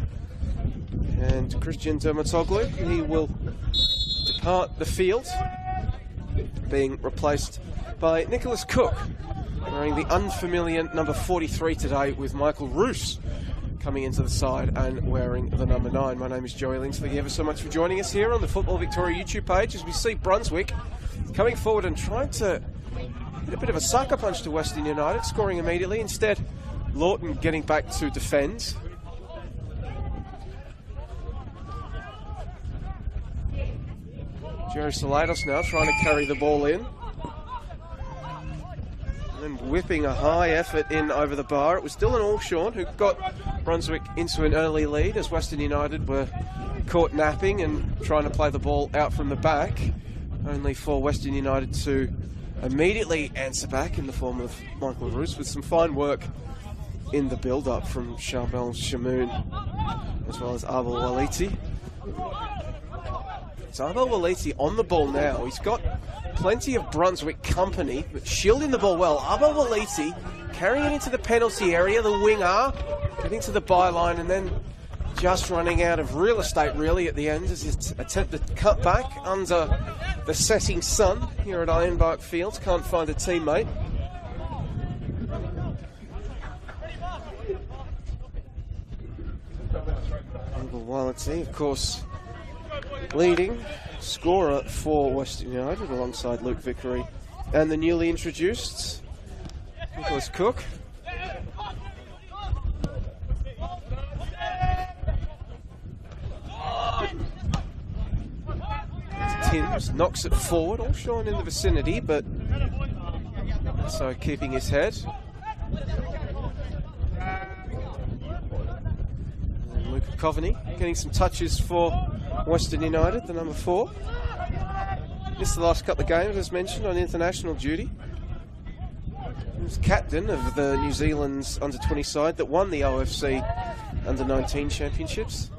And Christian Dermatoglu, he will depart the field, being replaced by Nicholas Cook, wearing the unfamiliar number 43 today, with Michael Roos coming into the side and wearing the number 9. My name is Joey Lynch. Thank you ever so much for joining us here on the Football Victoria YouTube page as we see Brunswick coming forward and trying to hit a bit of a sucker punch to Western United, scoring immediately. Instead, Lawton getting back to defend. Jerry Salados now trying to carry the ball in. And whipping a high effort in over the bar. It was Dylan Alshawn who got Brunswick into an early lead as Western United were caught napping and trying to play the ball out from the back, only for Western United to immediately answer back in the form of Michael Roos, with some fine work in the build-up from Charbel Shamoun as well as Abel Waliti. So Abel Waliti on the ball now. He's got plenty of Brunswick company, but shielding the ball well. Abel Waliti carrying it into the penalty area, the winger getting to the byline and then just running out of real estate really at the end as he attempted to cut back under the setting sun here at Ironbark Fields. Can't find a teammate. Abel Waliti, of course, leading scorer for Western United alongside Luke Vickery and the newly introduced Nicholas Cook. Timms knocks it forward, all Sean in the vicinity, but so keeping his head. And Luca Coveney getting some touches for Western United, the number 4. Missed the last couple of games, as mentioned, on international duty. He was captain of the New Zealand's under-20 side that won the OFC under-19 championships.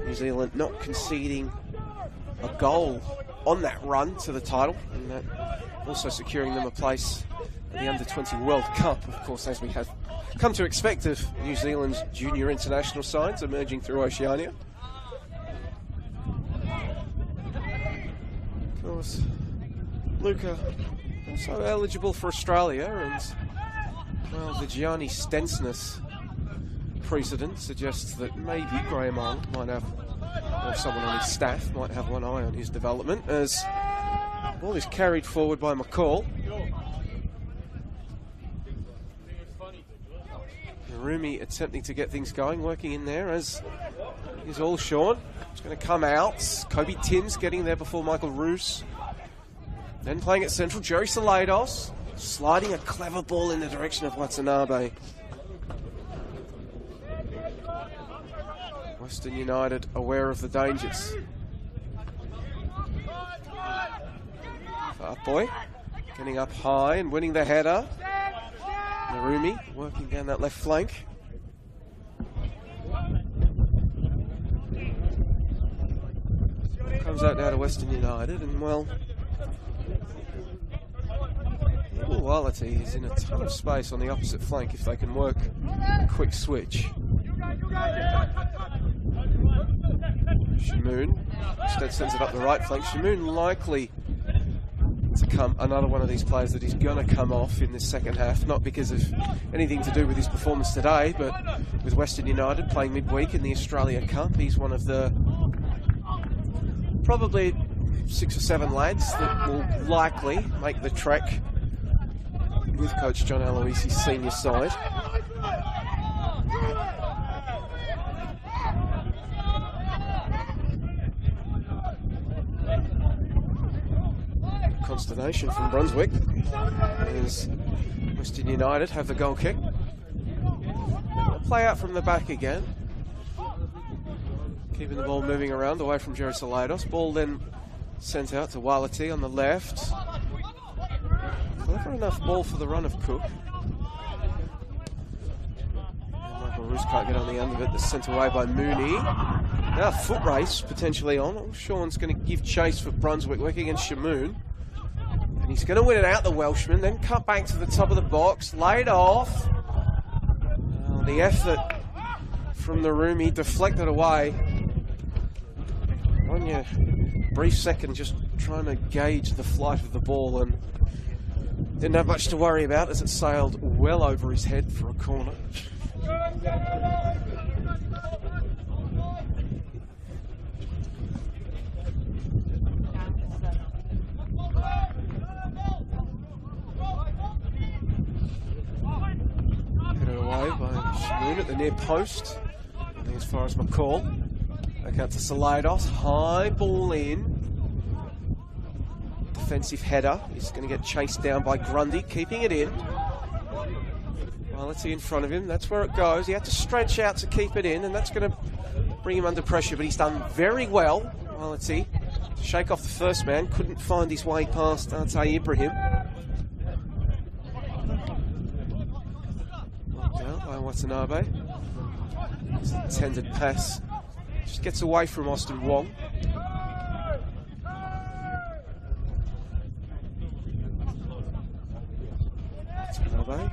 New Zealand not conceding a goal on that run to the title, and that also securing them a place at the under-20 World Cup, of course, as we have come to expect of New Zealand's junior international sides emerging through Oceania. Of course, Luca also eligible for Australia, and well, the Gianni Stensness precedent suggests that maybe Graham Arnold might have, or someone on his staff might have one eye on his development, as the ball is carried forward by McCall. Rumi attempting to get things going, working in there, as is all Sean. It's going to come out. Kobe Timms getting there before Michael Roos. Then playing at central, Jerry Salados sliding a clever ball in the direction of Watanabe. Western United aware of the dangers. Boy getting up high and winning the header. Narumi working down that left flank. Comes out now to Western United, and well, Quality is in a ton of space on the opposite flank if they can work a quick switch. Shamoon instead sends it up the right flank. Shamoon likely to come another one of these players that is going to come off in this second half, not because of anything to do with his performance today, but with Western United playing midweek in the Australia Cup. He's one of the probably 6 or 7 lads that will likely make the trek with coach John Aloisi's senior side. Consternation from Brunswick as Western United have the goal kick. They'll play out from the back again, keeping the ball moving around away from Jerry Salados. Ball then sent out to Wality on the left. Clever enough ball for the run of Cook. And Michael Roos can't get on the end of it. That's sent away by Mooney. Now foot race potentially on. Oh, Sean's going to give chase for Brunswick, working against Shamoon. And he's going to win it out, the Welshman, then cut back to the top of the box, laid off. The effort from the Rumi deflected away. On your brief second, just trying to gauge the flight of the ball, and didn't have much to worry about as it sailed well over his head for a corner. At the near post, I think as far as McCall. Back out to Salados, high ball in. Defensive header, he's going to get chased down by Grundy, keeping it in. Quality in front of him, that's where it goes. He had to stretch out to keep it in, and that's going to bring him under pressure, but he's done very well. Quality to shake off the first man, couldn't find his way past Arte Ibrahim. Watanabe. His intended pass just gets away from Austin Wong. Watanabe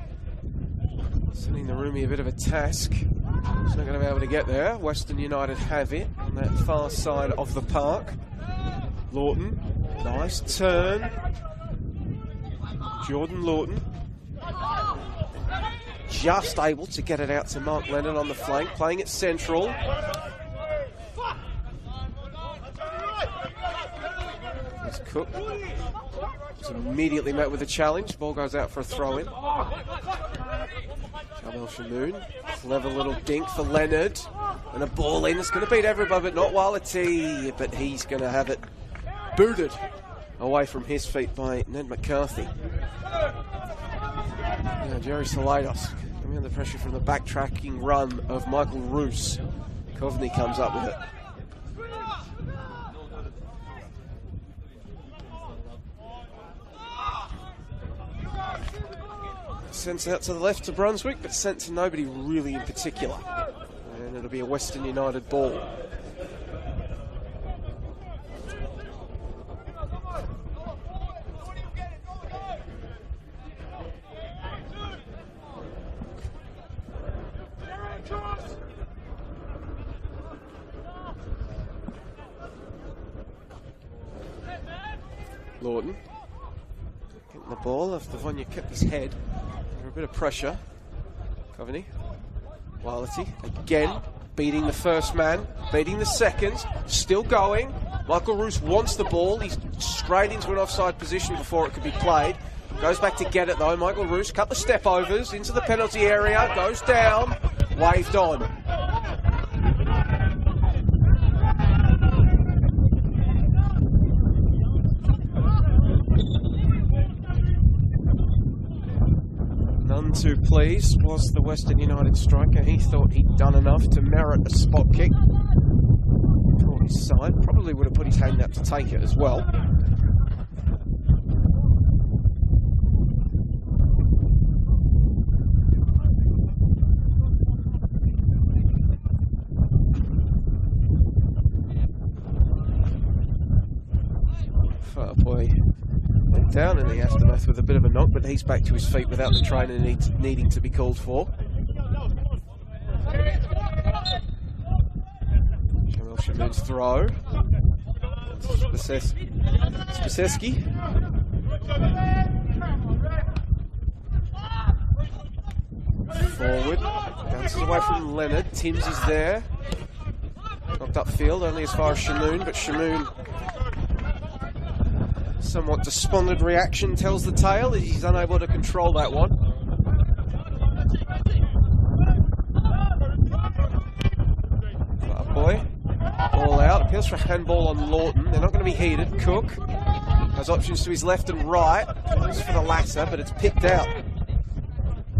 sending the Rumi a bit of a task. He's not going to be able to get there. Western United have it on that far side of the park. Lawton, nice turn. Jordan Lawton. Just able to get it out to Mark Lennon on the flank, playing it central. There's Cook. He's immediately met with a challenge. Ball goes out for a throw-in. Jamel Shamoon. Clever little dink for Leonard. And a ball in. It's going to beat everybody, but not Wality. But he's going to have it booted away from his feet by Ned McCarthy. Now Jerry Salados coming under pressure from the backtracking run of Michael Roos. Coveney comes up with it. Sent out to the left to Brunswick, but sent to nobody really in particular. And it'll be a Western United ball. Lawton getting the ball after Vonya kept his head under a bit of pressure. Coveney, Wilety again beating the first man, beating the second, still going. Michael Roos wants the ball. He's straight into an offside position before it could be played. Goes back to get it though. Michael Roos, couple of step overs into the penalty area, goes down, waved on. None too pleased was the Western United striker. He thought he'd done enough to merit a spot kick for his side. Probably would have put his hand up to take it as well. Boy went down in the aftermath with a bit of a knock, but he's back to his feet without the trainer needing to be called for. Jamil Shamoon's throw. Spaseski. Forward. Bounces away from Leonard. Timms is there. Knocked upfield, only as far as Shamoon, but Shamoon, somewhat despondent reaction tells the tale as he's unable to control that one. Boy, all out, appeals for a handball on Lawton. They're not going to be heated. Cook has options to his left and right. Goes for the latter, but it's picked out.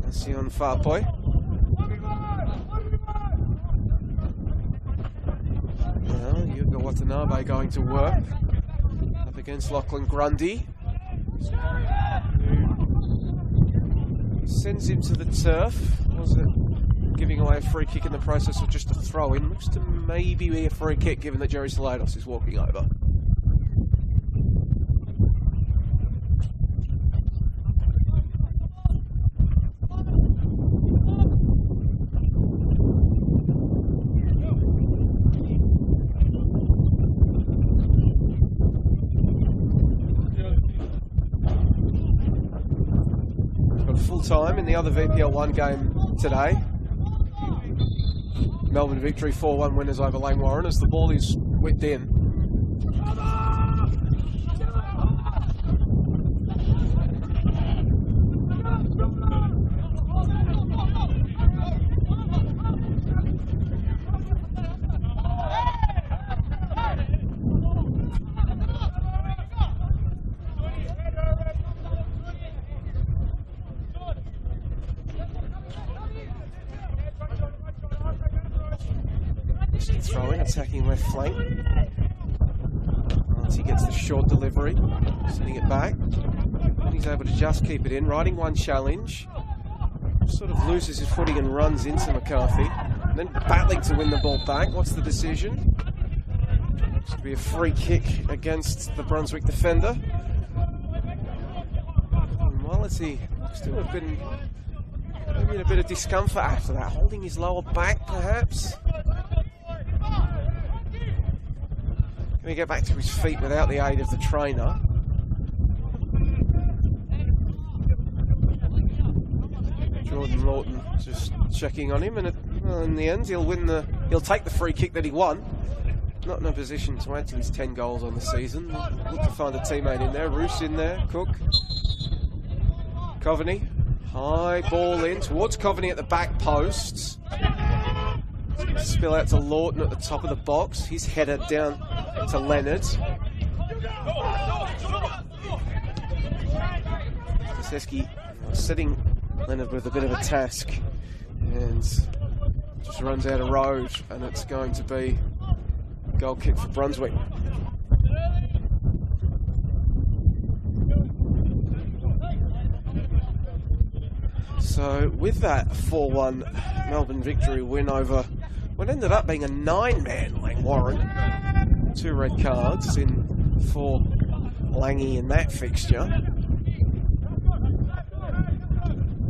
That's on Farpoy. Well, Yuga Watanabe going to work against Lachlan Grundy. Sends him to the turf. Was it giving away a free kick in the process or just a throw in? Looks to maybe be a free kick given that Jerry Salados is walking over. Time in the other VPL 1 game today. Melbourne victory 4-1 winners over Langwarrin as the ball is whipped in. Throwing, attacking left flank. Once he gets the short delivery, sending it back. And he's able to just keep it in, riding one challenge. Sort of loses his footing and runs into McCarthy. And then battling to win the ball back. What's the decision? It's to be a free kick against the Brunswick defender. And Wilety still have been maybe in a bit of discomfort after that, holding his lower back perhaps. Can he get back to his feet without the aid of the trainer? Jordan Lawton just checking on him, and in the end he'll take the free kick that he won. Not in a position to add to his 10 goals on the season. Look to find a teammate in there. Roos in there. Cook. Coveney. High ball in towards Coveney at the back posts. Spill out to Lawton at the top of the box. His header down to Leonard. Kaseski sitting Leonard with a bit of a task and just runs out of road, and it's going to be Goal kick for Brunswick. So with that 4-1 Melbourne victory win over what ended up being a 9-man Langwarrin. 2 red cards in for Langy in that fixture.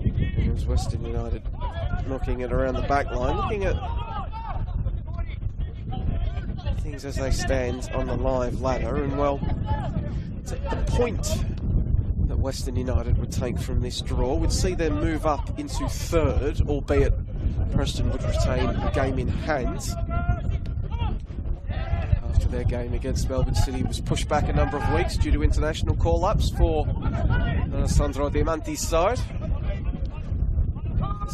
Here's Western United knocking it around the back line, looking at things as they stand on the live ladder, and well, it's at the point that Western United would take from this draw would see them move up into 3rd, albeit Preston would retain a game in hand after their game against Melbourne City was pushed back a number of weeks due to international call-ups for Sandro Diamanti's side.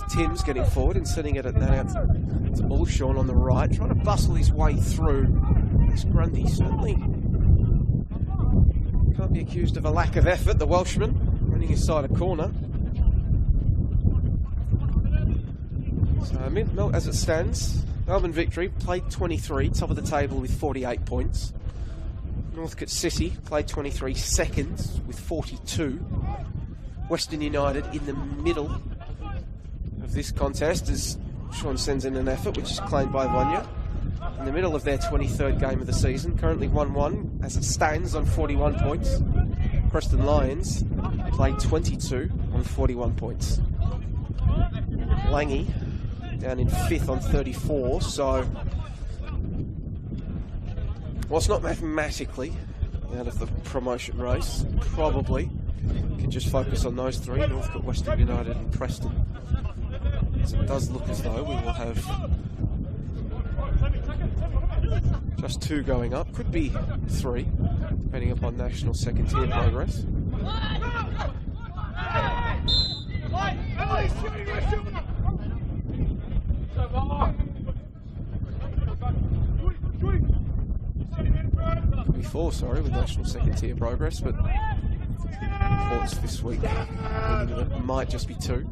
Tim's getting forward and sending it now to Allshawn on the right, trying to bustle his way through. This Grundy certainly can't be accused of a lack of effort, the Welshman, running his side a corner. So, as it stands, Melbourne victory, played 23, top of the table with 48 points. Northcote City played 23, seconds with 42. Western United in the middle of this contest as Sean sends in an effort, which is claimed by Vanya. In the middle of their 23rd game of the season, currently 1-1 as it stands on 41 points. Preston Lions played 22 on 41 points. Langy down in 5th on 34, so whilst not mathematically out of the promotion race, probably can just focus on those 3, Northcote, Western United and Preston. So it does look as though we will have just 2 going up, could be 3, depending upon national second-tier progress. Could be 4, sorry, with national second-tier progress, but reports this week thinking that it might just be 2.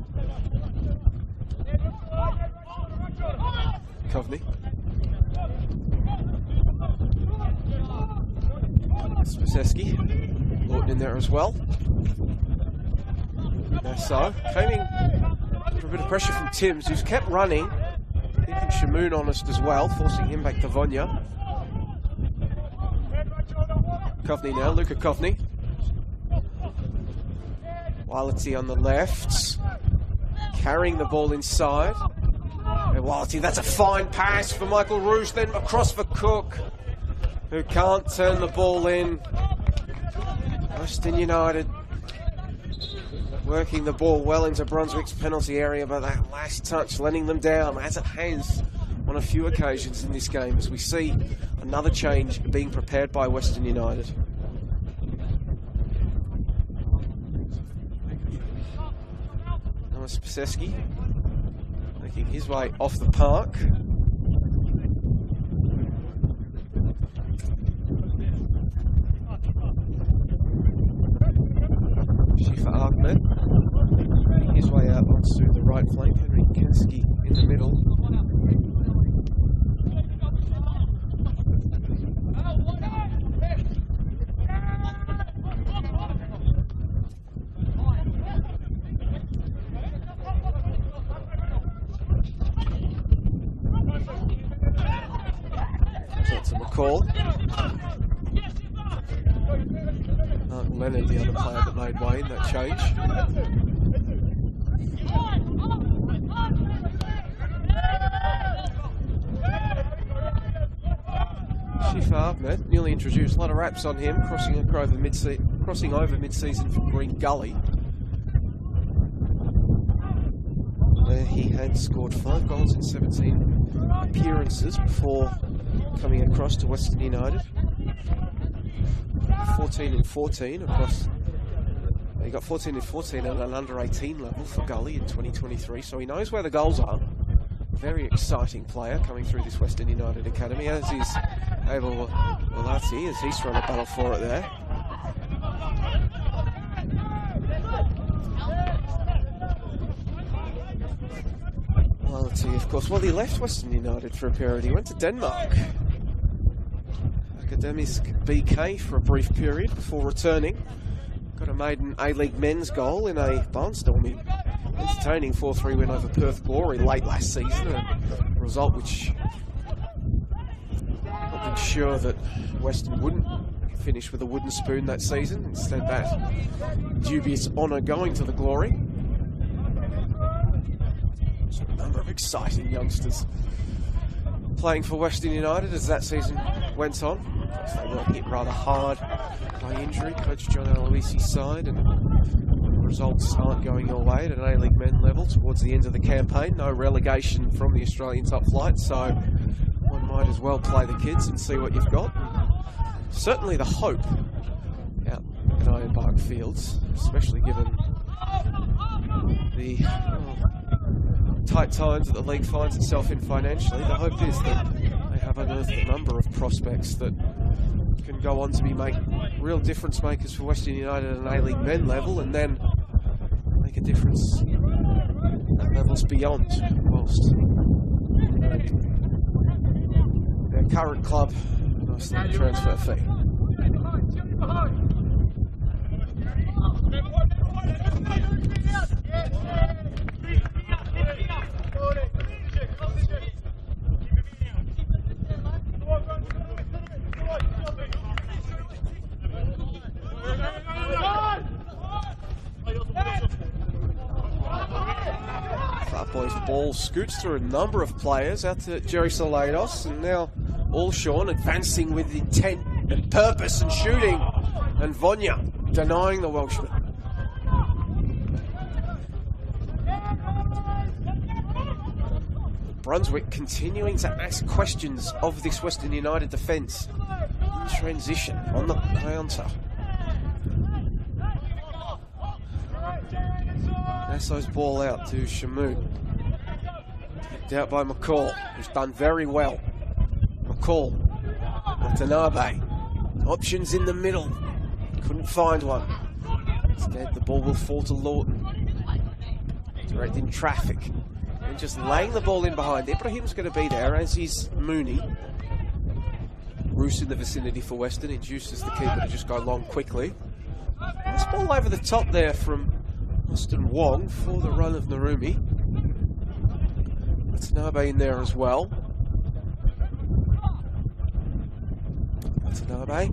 Coveney. Spaseski. Lawton in there as well. So, claiming for a bit of pressure from Timms, who's kept running. Keeping Shamoon honest as well, forcing him back to Vanya. Coveney now, Luca Coveney. Wality on the left. Carrying the ball inside. Wality, that's a fine pass for Michael Rouge, then across for Cook, who can't turn the ball in. Western United working the ball well into Brunswick's penalty area, but that last touch letting them down, as it has on a few occasions in this game, as we see another change being prepared by Western United. Noah Spaseski making his way off the park. Shifa Ahmed making his way out onto the right flank. Henry Kinski in the middle. Call. Leonard, the other player that made way in that change. Shifa Ahmed, newly introduced, a lot of raps on him, crossing over mid-season from Green Gully, where he had scored 5 goals in 17 appearances before coming across to Western United. 14 and 14 across. He got 14 and 14 at an under-18 level for Gully in 2023, so he knows where the goals are. Very exciting player coming through this Western United academy, as is Abel Walati, as he's trying to battle for it there. Walati, of course, well, he left Western United for a period. He went to Denmark. Academics BK for a brief period before returning. Got a maiden A-League men's goal in a barnstorming, entertaining 4-3 win over Perth Glory late last season, a result which I'm sure that Western wouldn't finish with a wooden spoon that season. Instead, that dubious honour going to the Glory. So a number of exciting youngsters playing for Western United as that season went on. Of course, they were hit rather hard by injury, Coach John Aloisi's side, and results aren't going your way at an A-League men level towards the end of the campaign. No relegation from the Australian top flight, so one might as well play the kids and see what you've got. Certainly the hope out at Ironbark Fields, especially given the tight times that the league finds itself in financially, the hope is that they have unearthed a number of prospects that can go on to be real difference makers for Western United at an A-League men level, and then make a difference at levels beyond, whilst their current club a nice little transfer fee. Boys ball scoots through a number of players out to Jerry Salados, and now all Sean advancing with intent and purpose and shooting, and Vonya denying the Welshman. Brunswick continuing to ask questions of this Western United defence in transition on the counter. Nasso's ball out to Shamoon. Kicked out by McCall, who's done very well. McCall, Watanabe. Options in the middle. Couldn't find one. Instead, the ball will fall to Lawton. Directing traffic. And just laying the ball in behind. Ibrahim's going to be there, as is Mooney. Roos in the vicinity for Western. Induces the keeper to just go long quickly. This ball over the top there from Austin Wong for the run of Narumi. Watanabe in there as well. Watanabe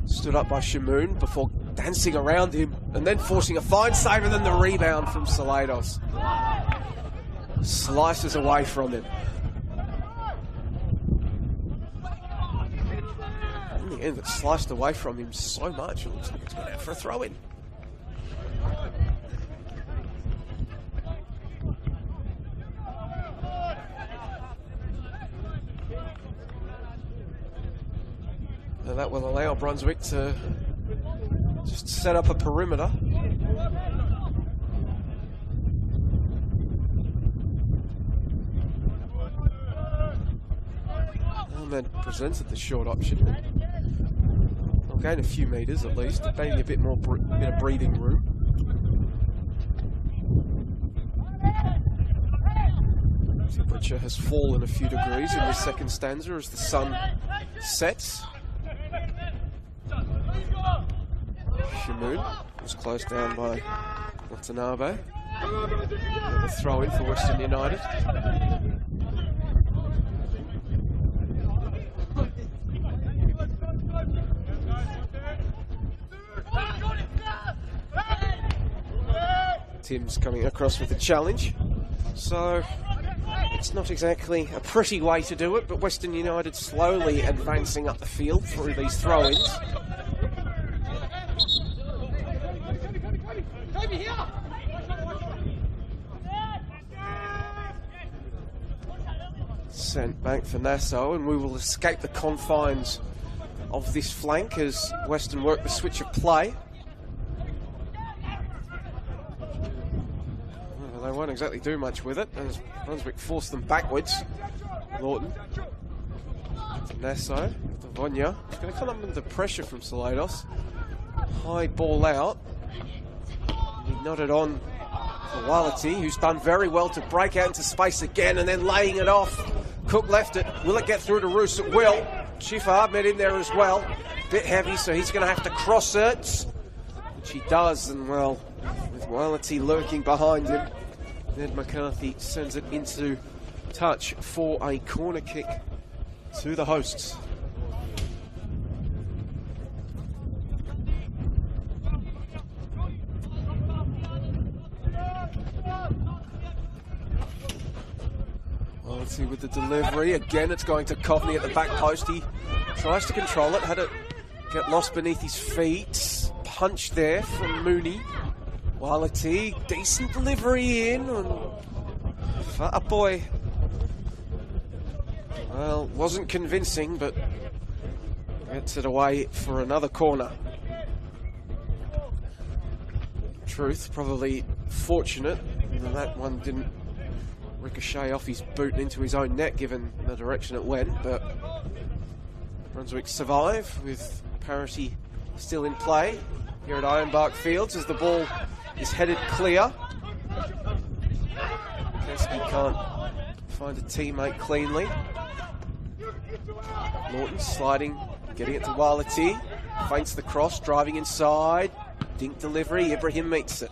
stood up by Shamoon before dancing around him and then forcing a fine save, and then the rebound from Salados. Slices away from him. In the end, it sliced away from him so much, it looks like it's gone out for a throw-in. And that will allow Brunswick to just set up a perimeter. Ahmed presented the short option. They'll gain a few metres at least, maybe a bit more bit of breathing room. Temperature has fallen a few degrees in this second stanza as the sun sets. Shamoon was closed down by Watanabe. Another throw in for Western United. Tim's coming across with the challenge. So it's not exactly a pretty way to do it, but Western United slowly advancing up the field through these throw-ins. Sent back for Nassau, and we will escape the confines of this flank as Western work the switch of play. Well, they won't exactly do much with it as Brunswick forced them backwards. Lawton to Nassau, to Vonya. He's going to come under pressure from Salados. High ball out. He nodded on for Wality, who's done very well to break out into space again and then laying it off. Cook left it. Will it get through to Roos? It will. Chief Ahmed in there as well. Bit heavy, so he's going to have to cross it. Which he does, and well, with Wilety lurking behind him, Ned McCarthy sends it into touch for a corner kick to the hosts. With the delivery, again it's going to Coveney at the back post. He tries to control it, had it get lost beneath his feet. Punch there from Mooney. Wilety, decent delivery in, and a boy. Well, wasn't convincing, but gets it away for another corner. Truth, probably fortunate that one didn't ricochet off his boot and into his own net, given the direction it went, but Brunswick survive with parity still in play here at Ironbark Fields as the ball is headed clear. Keski can't find a teammate cleanly. Lawton sliding, getting it to Wilety, feints the cross, driving inside, dink delivery, Ibrahim meets it.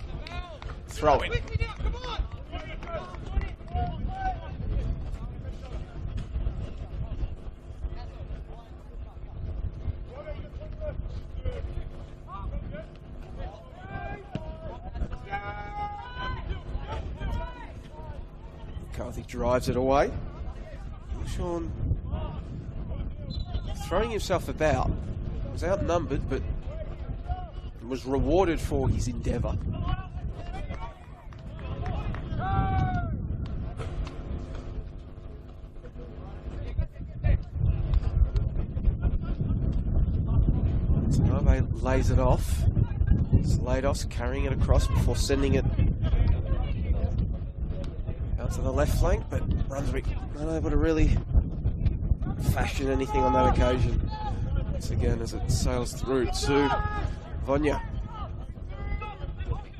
Throw in. McCarthy drives it away. Sean throwing himself about, was outnumbered but was rewarded for his endeavour. Tanabe lays it off. Slados carrying it across before sending it out to the left flank, but Brunswick not able to really fashion anything on that occasion. Once again, as it sails through to Vonya.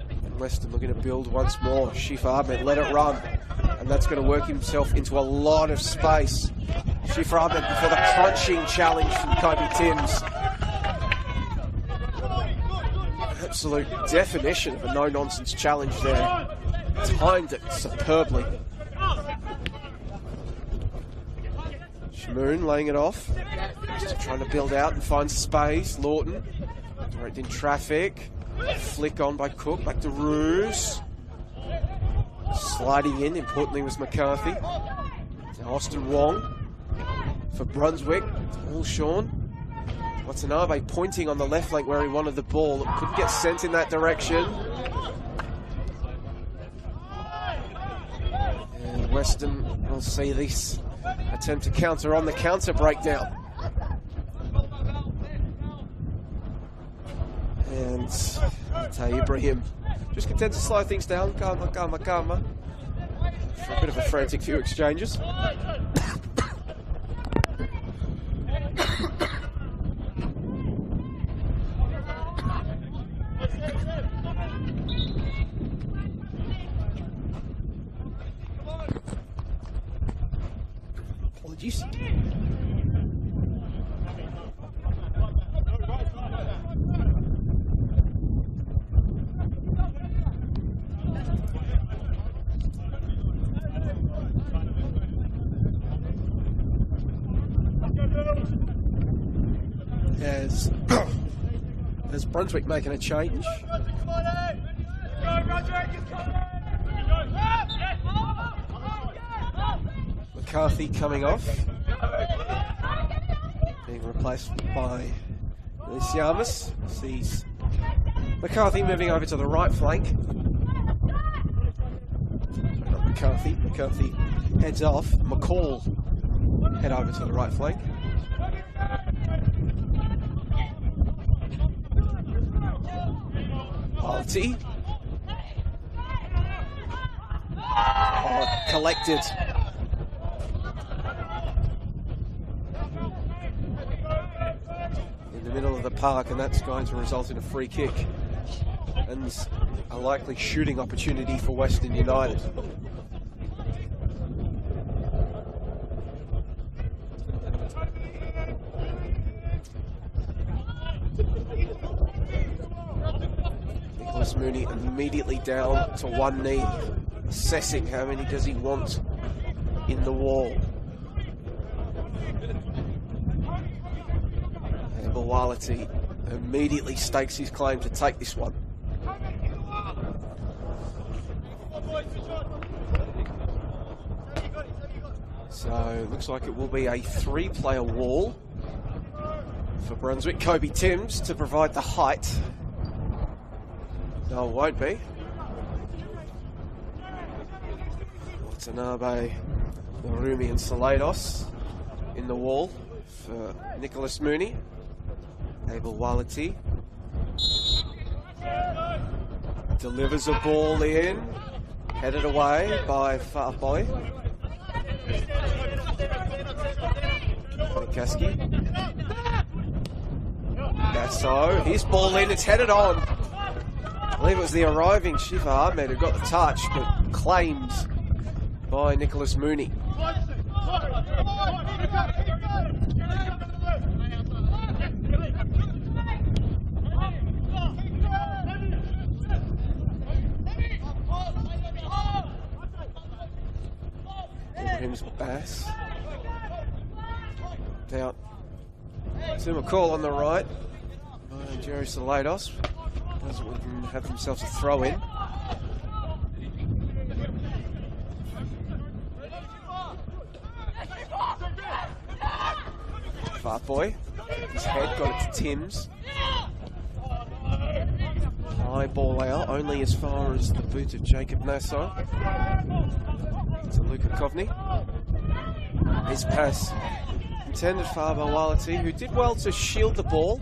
And Western looking to build once more. Chief Ahmed let it run, and that's going to work himself into a lot of space. Chief Ahmed before the crunching challenge from Kobe Timms. Absolute definition of a no-nonsense challenge there. Timed it superbly. Shamoon laying it off. Just trying to build out and find space. Lawton direct in traffic. Flick on by Cook. Back to Roos. Sliding in, importantly, was McCarthy. Now Austin Wong for Brunswick. All Sean. Watanabe pointing on the left flank where he wanted the ball. Couldn't get sent in that direction. And Western will see this attempt to counter on the counter breakdown. And Tay Ibrahim just content to slow things down. Calma. For a bit of a frantic few exchanges. Apologies. As Brunswick making a change. McCarthy coming off. Being replaced by Siamas. Sees McCarthy moving over to the right flank. Not McCarthy. McCarthy heads off. McCall head over to the right flank. Wilety. Oh, collected. In the middle of the park, and that's going to result in a free kick. And a likely shooting opportunity for Western United. Nicholas Mooney immediately down to one knee, assessing how many does he want in the wall. And Bawalati immediately stakes his claim to take this one. So it looks like it will be a three-player wall for Brunswick. Kobe Timms to provide the height. No, it won't be. Watanabe, Narumi and Salados in the wall for Nicholas Mooney. Abel Walati delivers a ball in, headed away by Farboy. Kaski. Nasso, his ball in, it's headed on. I believe it was the arriving Shiva Ahmed who got the touch, but claimed by Nicholas Mooney. Ibrahim's Bass. Out to McCall on the right. Jerry Salados doesn't have themselves a throw in. Farboy, his head got it to Timms. High ball out, only as far as the boot of Jacob Nasso. To Luka Kovny. His pass intended for Bawalati, who did well to shield the ball.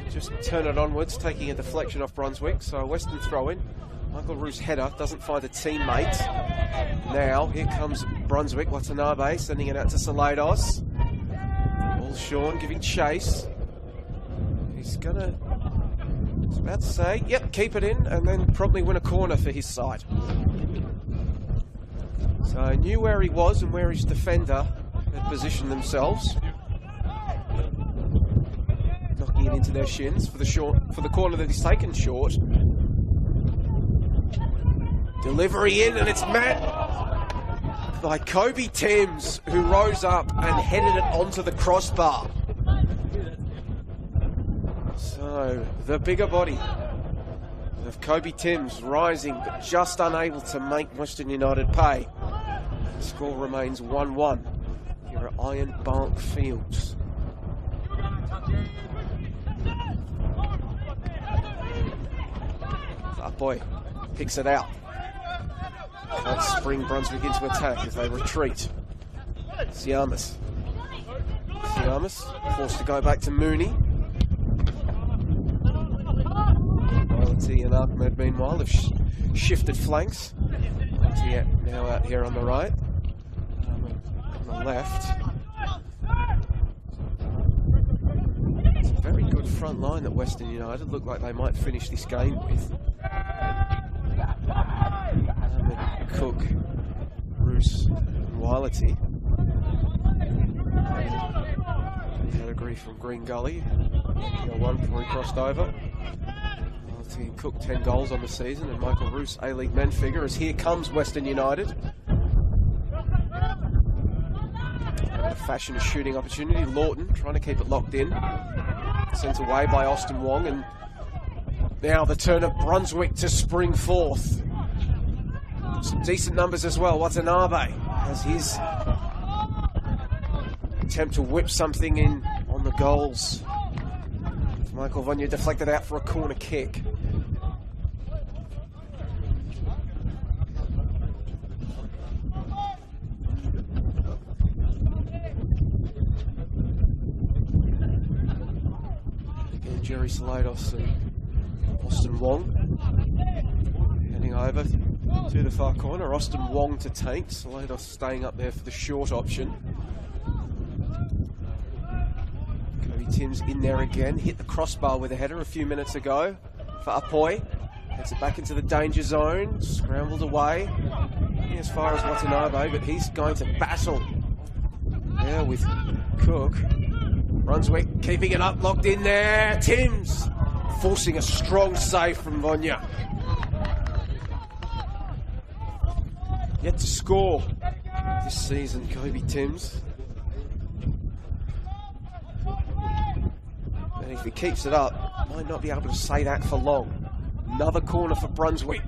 Just turn it onwards, taking a deflection off Brunswick. So a Western throw-in. Michael Roos' header doesn't find a teammate. Now, here comes Brunswick. Watanabe sending it out to Salados. Ball Sean giving chase. He's gonna... I was about to say, yep, keep it in, and then probably win a corner for his side. So he knew where he was and where his defender had positioned themselves. Knocking it into their shins for the corner that he's taken short. Delivery in, and it's met by Kobe Timms, who rose up and headed it onto the crossbar. So the bigger body of Kobe Timms rising, but just unable to make Western United pay. The score remains 1-1 here at Iron Bark Fields. Farboy picks it out. Can't spring Brunswick into attack as they retreat. Siamas forced to go back to Mooney. Walati and Ahmed meanwhile have shifted flanks. Now out here on the right. On the left. It's a very good front line that Western United look like they might finish this game with. Cook, Roos and Walati. Pedigree from Green Gully. One before he crossed over. Walati and Cook 10 goals on the season, and Michael Roos A-League men figure as here comes Western United. A fashion shooting opportunity. Lawton trying to keep it locked in. Sent away by Austin Wong, and now the turn of Brunswick to spring forth. Some decent numbers as well. Watanabe has his attempt to whip something in on the goals. Michael Vanya deflected out for a corner kick. Again, Jerry Salados and Austin Wong heading over to the far corner. Austin Wong to Taint. Salados staying up there for the short option. Kobe Timms in there again. Hit the crossbar with a header a few minutes ago. For Apoy. Gets it back into the danger zone. Scrambled away. As far as Watanabe, but he's going to battle there with Cook. Brunswick keeping it up, locked in there. Timms forcing a strong save from Vonya. Yet to score this season, Kobe Timms. And if he keeps it up, might not be able to say that for long. Another corner for Brunswick.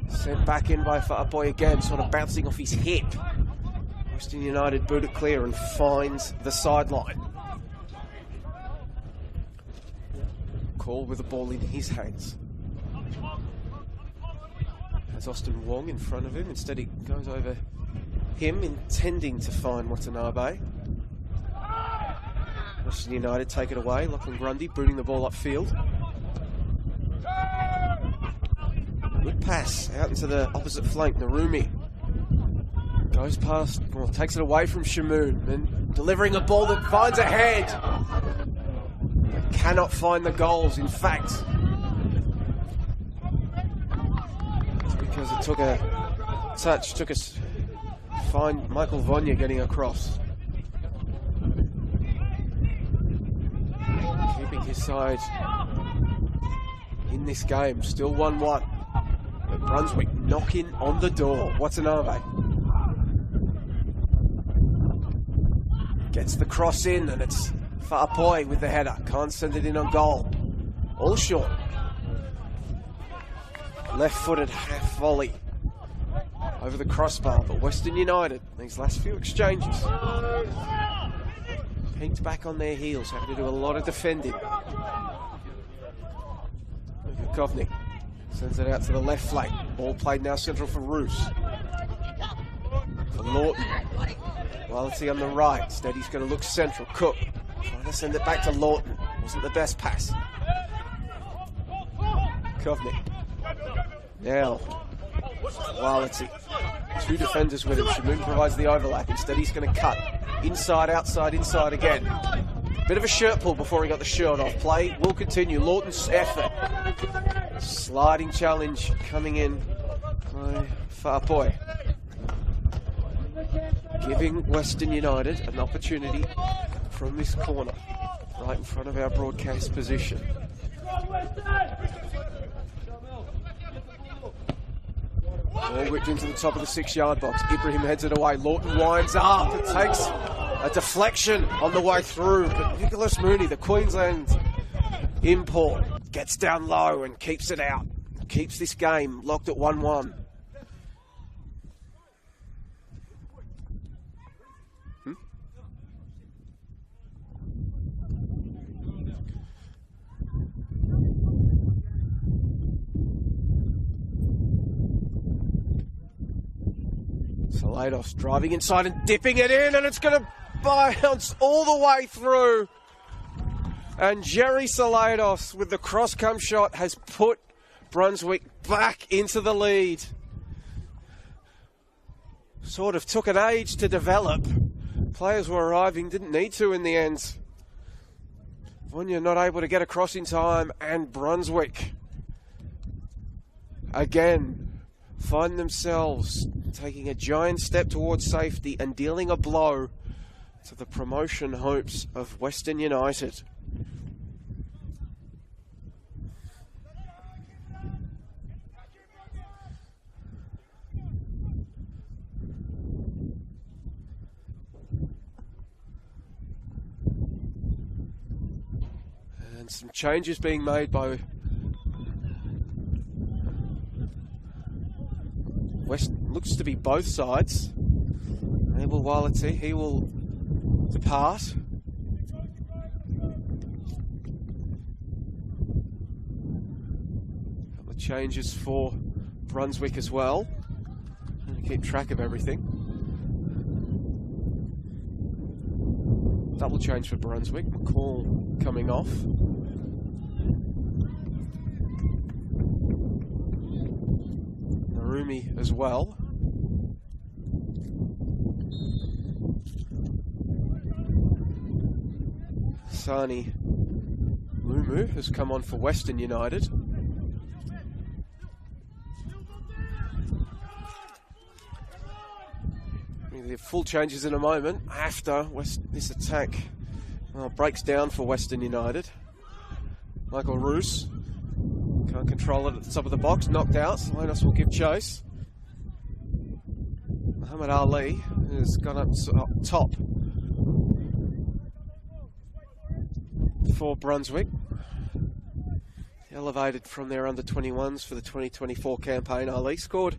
Sent back in by Fa'apoy again, sort of bouncing off his hip. Western United boot it clear and finds the sideline. Call with the ball in his hands. Has Austin Wong in front of him. Instead, he goes over him, intending to find Watanabe. Western United take it away. Lachlan Grundy booting the ball upfield. Good pass out into the opposite flank. Narumi goes past, well, takes it away from Shamoon, and delivering a ball that finds a head. But cannot find the goals. In fact, it's because it took a touch, took a find Michael Vonya getting across. Keeping his side in this game, still 1-1. But Brunswick knocking on the door. Watanabe gets the cross in, and it's Fa'apoy with the header. Can't send it in on goal. All short. Left-footed half volley over the crossbar, but Western United, these last few exchanges, peaked back on their heels, having to do a lot of defending. Kovnik sends it out to the left flank. Ball played now central for Roos. For Lawton. Quality on the right. Instead he's going to look central. Cook trying to send it back to Lawton. Wasn't the best pass. Kovnik. Now, quality. Two defenders with him. Shamoon provides the overlap. Instead he's going to cut. Inside, outside, inside again. Bit of a shirt pull before he got the shirt off. Play will continue. Lawton's effort. Sliding challenge coming in by Fa'apoy. Giving Western United an opportunity from this corner, right in front of our broadcast position. Ball whipped into the top of the 6-yard box. Ibrahim heads it away. Lawton winds up. It takes a deflection on the way through, but Nicholas Mooney, the Queensland import, gets down low and keeps it out. Keeps this game locked at 1-1. Salados driving inside and dipping it in, and it's going to bounce all the way through. And Jerry Salados with the cross-come shot has put Brunswick back into the lead. Sort of took an age to develop. Players were arriving, didn't need to in the end. Vonya not able to get across in time, and Brunswick again find themselves taking a giant step towards safety and dealing a blow to the promotion hopes of Western United. And some changes being made by West. Looks to be both sides. Abel Wality, he will depart. Couple of changes for Brunswick as well. Trying to keep track of everything. Double change for Brunswick. McCall coming off. Narumi as well. Sani Lumu has come on for Western United. The full changes in a moment after this attack Well, breaks down for Western United. Michael Roos can't control it at the top of the box. Knocked out. Salinas will give chase. Muhammad Ali has gone up top for Brunswick. Elevated from their under-21s for the 2024 campaign. Ali scored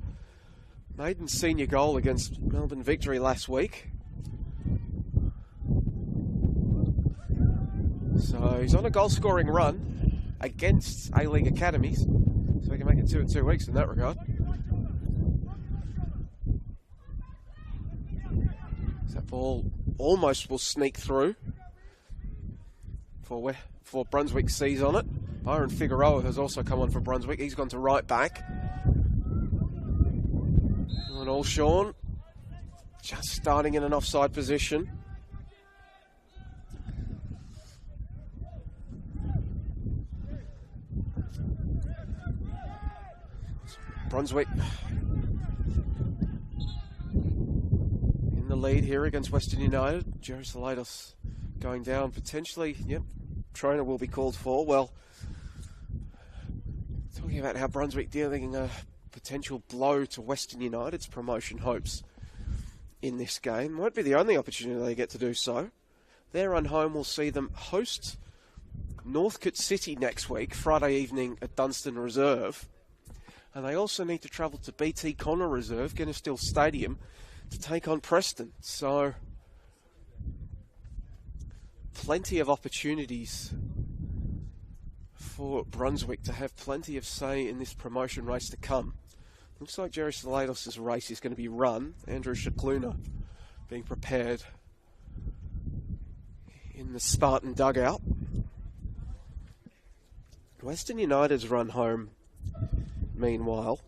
maiden senior goal against Melbourne Victory last week. So he's on a goal-scoring run against A-League academies. So he can make it 2 in 2 weeks in that regard. That ball almost will sneak through for Brunswick sees on it. Byron Figueroa has also come on for Brunswick. He's gone to right back. And all Sean just starting in an offside position. Brunswick in the lead here against Western United. Jerry Salados going down potentially. Yep, trainer will be called for. Well, talking about how Brunswick dealing a potential blow to Western United's promotion hopes in this game. Might be the only opportunity they get to do so. Their run home will see them host Northcote City next week, Friday evening at Dunstan Reserve. And they also need to travel to BT Connor Reserve, Genestill Stadium, to take on Preston. So, plenty of opportunities for Brunswick to have plenty of say in this promotion race to come. Looks like Jerry Salados' race is going to be run. Andrew Shakluna being prepared in the Spartan dugout. Western United's run home, meanwhile,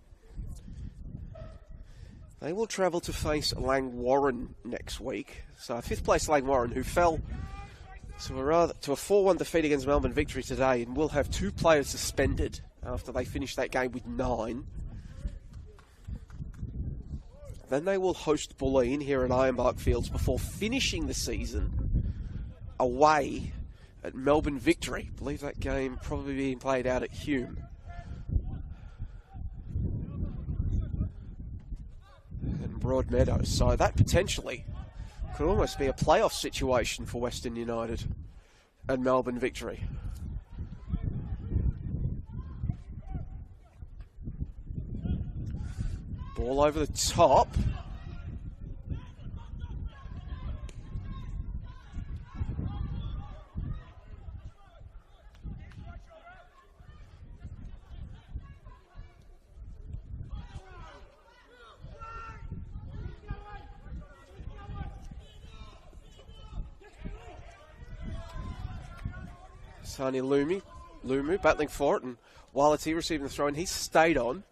they will travel to face Langwarrin next week. So 5th place Langwarrin, who fell to a 4-1 defeat against Melbourne Victory today, and will have 2 players suspended after they finish that game with 9. Then they will host Bulleen here at Ironbark Fields before finishing the season away at Melbourne Victory. I believe that game probably being played out at Hume. And Broadmeadows. So that potentially could almost be a playoff situation for Western United and Melbourne Victory. Ball over the top. Sani Lumu battling for it, and Wality receiving the throw, and he's stayed on.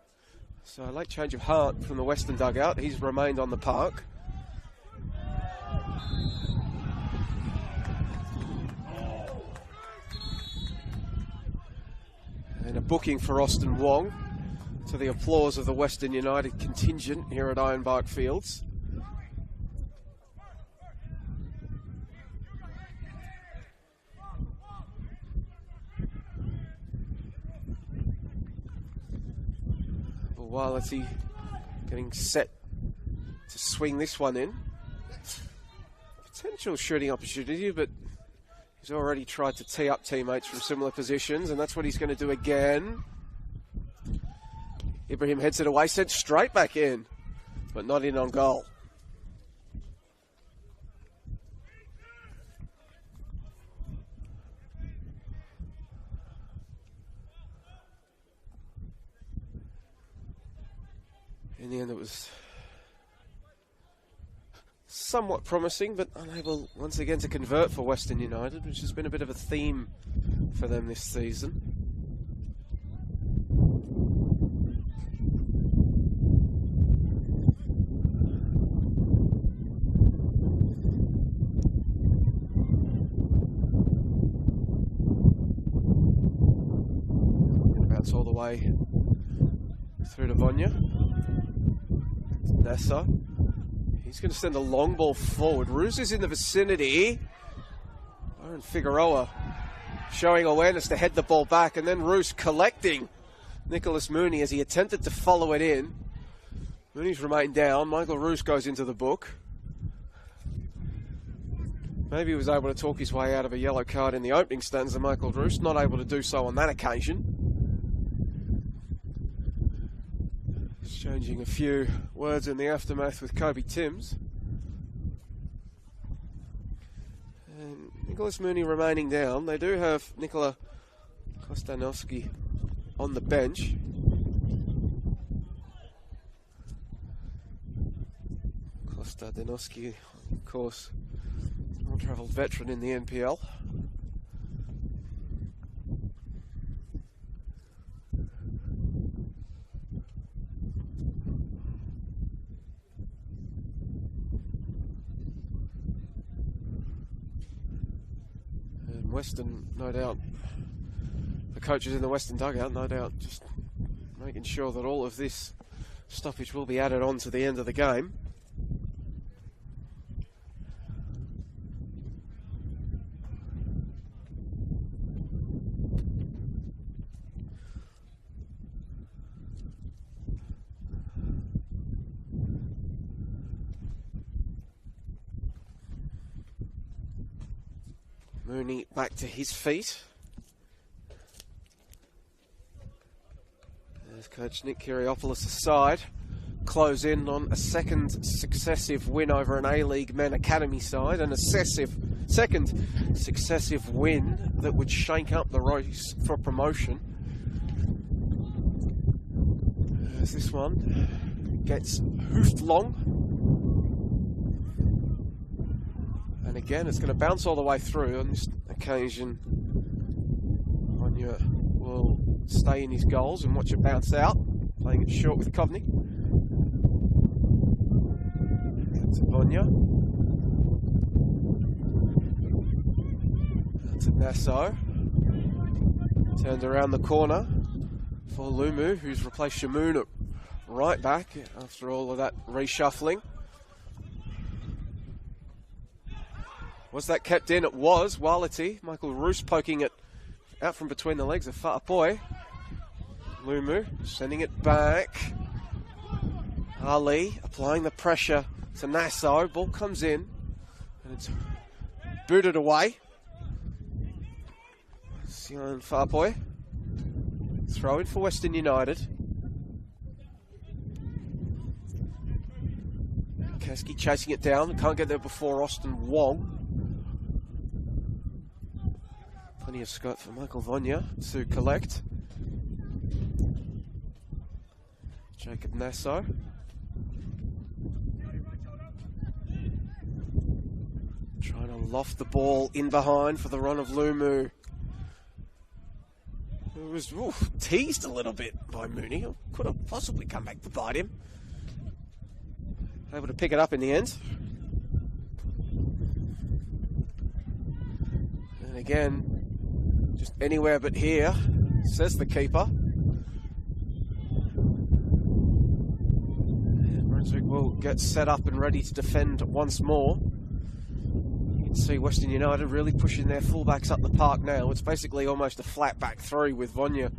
So a late change of heart from the Western dugout. He's remained on the park. And a booking for Austin Wong, to the applause of the Western United contingent here at Ironbark Fields. Wality getting set to swing this one in. Potential shooting opportunity, but he's already tried to tee up teammates from similar positions, and that's what he's going to do again. Ibrahim heads it away, sent straight back in, but not in on goal. In the end, it was somewhat promising, but unable once again to convert for Western United, which has been a bit of a theme for them this season. And bounce all the way through to Vonya. Nessa. He's going to send a long ball forward. Roos is in the vicinity. Aaron Figueroa showing awareness to head the ball back, and then Roos collecting Nicholas Mooney as he attempted to follow it in. Mooney's remained down. Michael Roos goes into the book. Maybe he was able to talk his way out of a yellow card in the opening stanza, Michael Roos. Not able to do so on that occasion. Exchanging a few words in the aftermath with Kobe Timms. And Nicholas Mooney remaining down. They do have Nikola Kostanowski on the bench. Kostanowski, of course, well-travelled veteran in the NPL. And Western, no doubt, the coaches in the Western dugout, no doubt, just making sure that all of this stoppage will be added on to the end of the game. Mooney back to his feet. There's coach Nick Kiriopoulos aside. Close in on a second successive win over an A-League Men Academy side, and a second successive win that would shake up the race for promotion. As this one gets hoofed long. And again, it's going to bounce all the way through. On this occasion, Vonya will stay in his goals and watch it bounce out. Playing it short with Kovney. To Vonya. To Nassau. Turned around the corner for Lumu, who's replaced Shamoon at right back after all of that reshuffling. Was that kept in? It was. Wality. Michael Roos poking it out from between the legs of Fa'apoe. Lumu sending it back. Ali applying the pressure to Nassau. Ball comes in and it's booted away. Sion Fa'apoe. Throw in for Western United. Keski chasing it down. Can't get there before Austin Wong. Plenty of scope for Michael Vonya to collect. Jacob Nassau. Trying to loft the ball in behind for the run of Lumu. It was teased a little bit by Mooney. Could have possibly come back to bite him. Able to pick it up in the end. And again, just anywhere but here, says the keeper. And Brunswick will get set up and ready to defend once more. You can see Western United really pushing their fullbacks up the park now. It's basically almost a flat back three with Vonya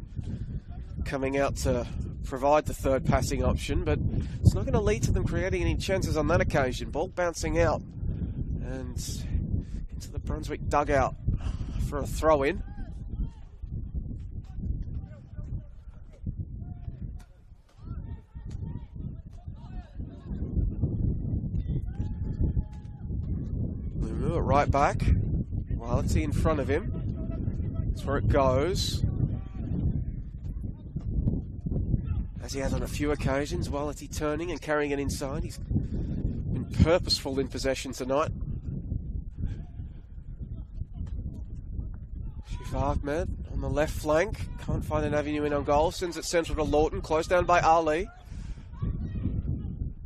coming out to provide the third passing option, but it's not going to lead to them creating any chances on that occasion. Ball bouncing out and into the Brunswick dugout for a throw-in. Lumu at right back. Wality in front of him. That's where it goes. As he has on a few occasions, Wality turning and carrying it inside. He's been purposeful in possession tonight. Shif Ahmed on the left flank. Can't find an avenue in on goal. Sends it central to Lawton. Closed down by Ali.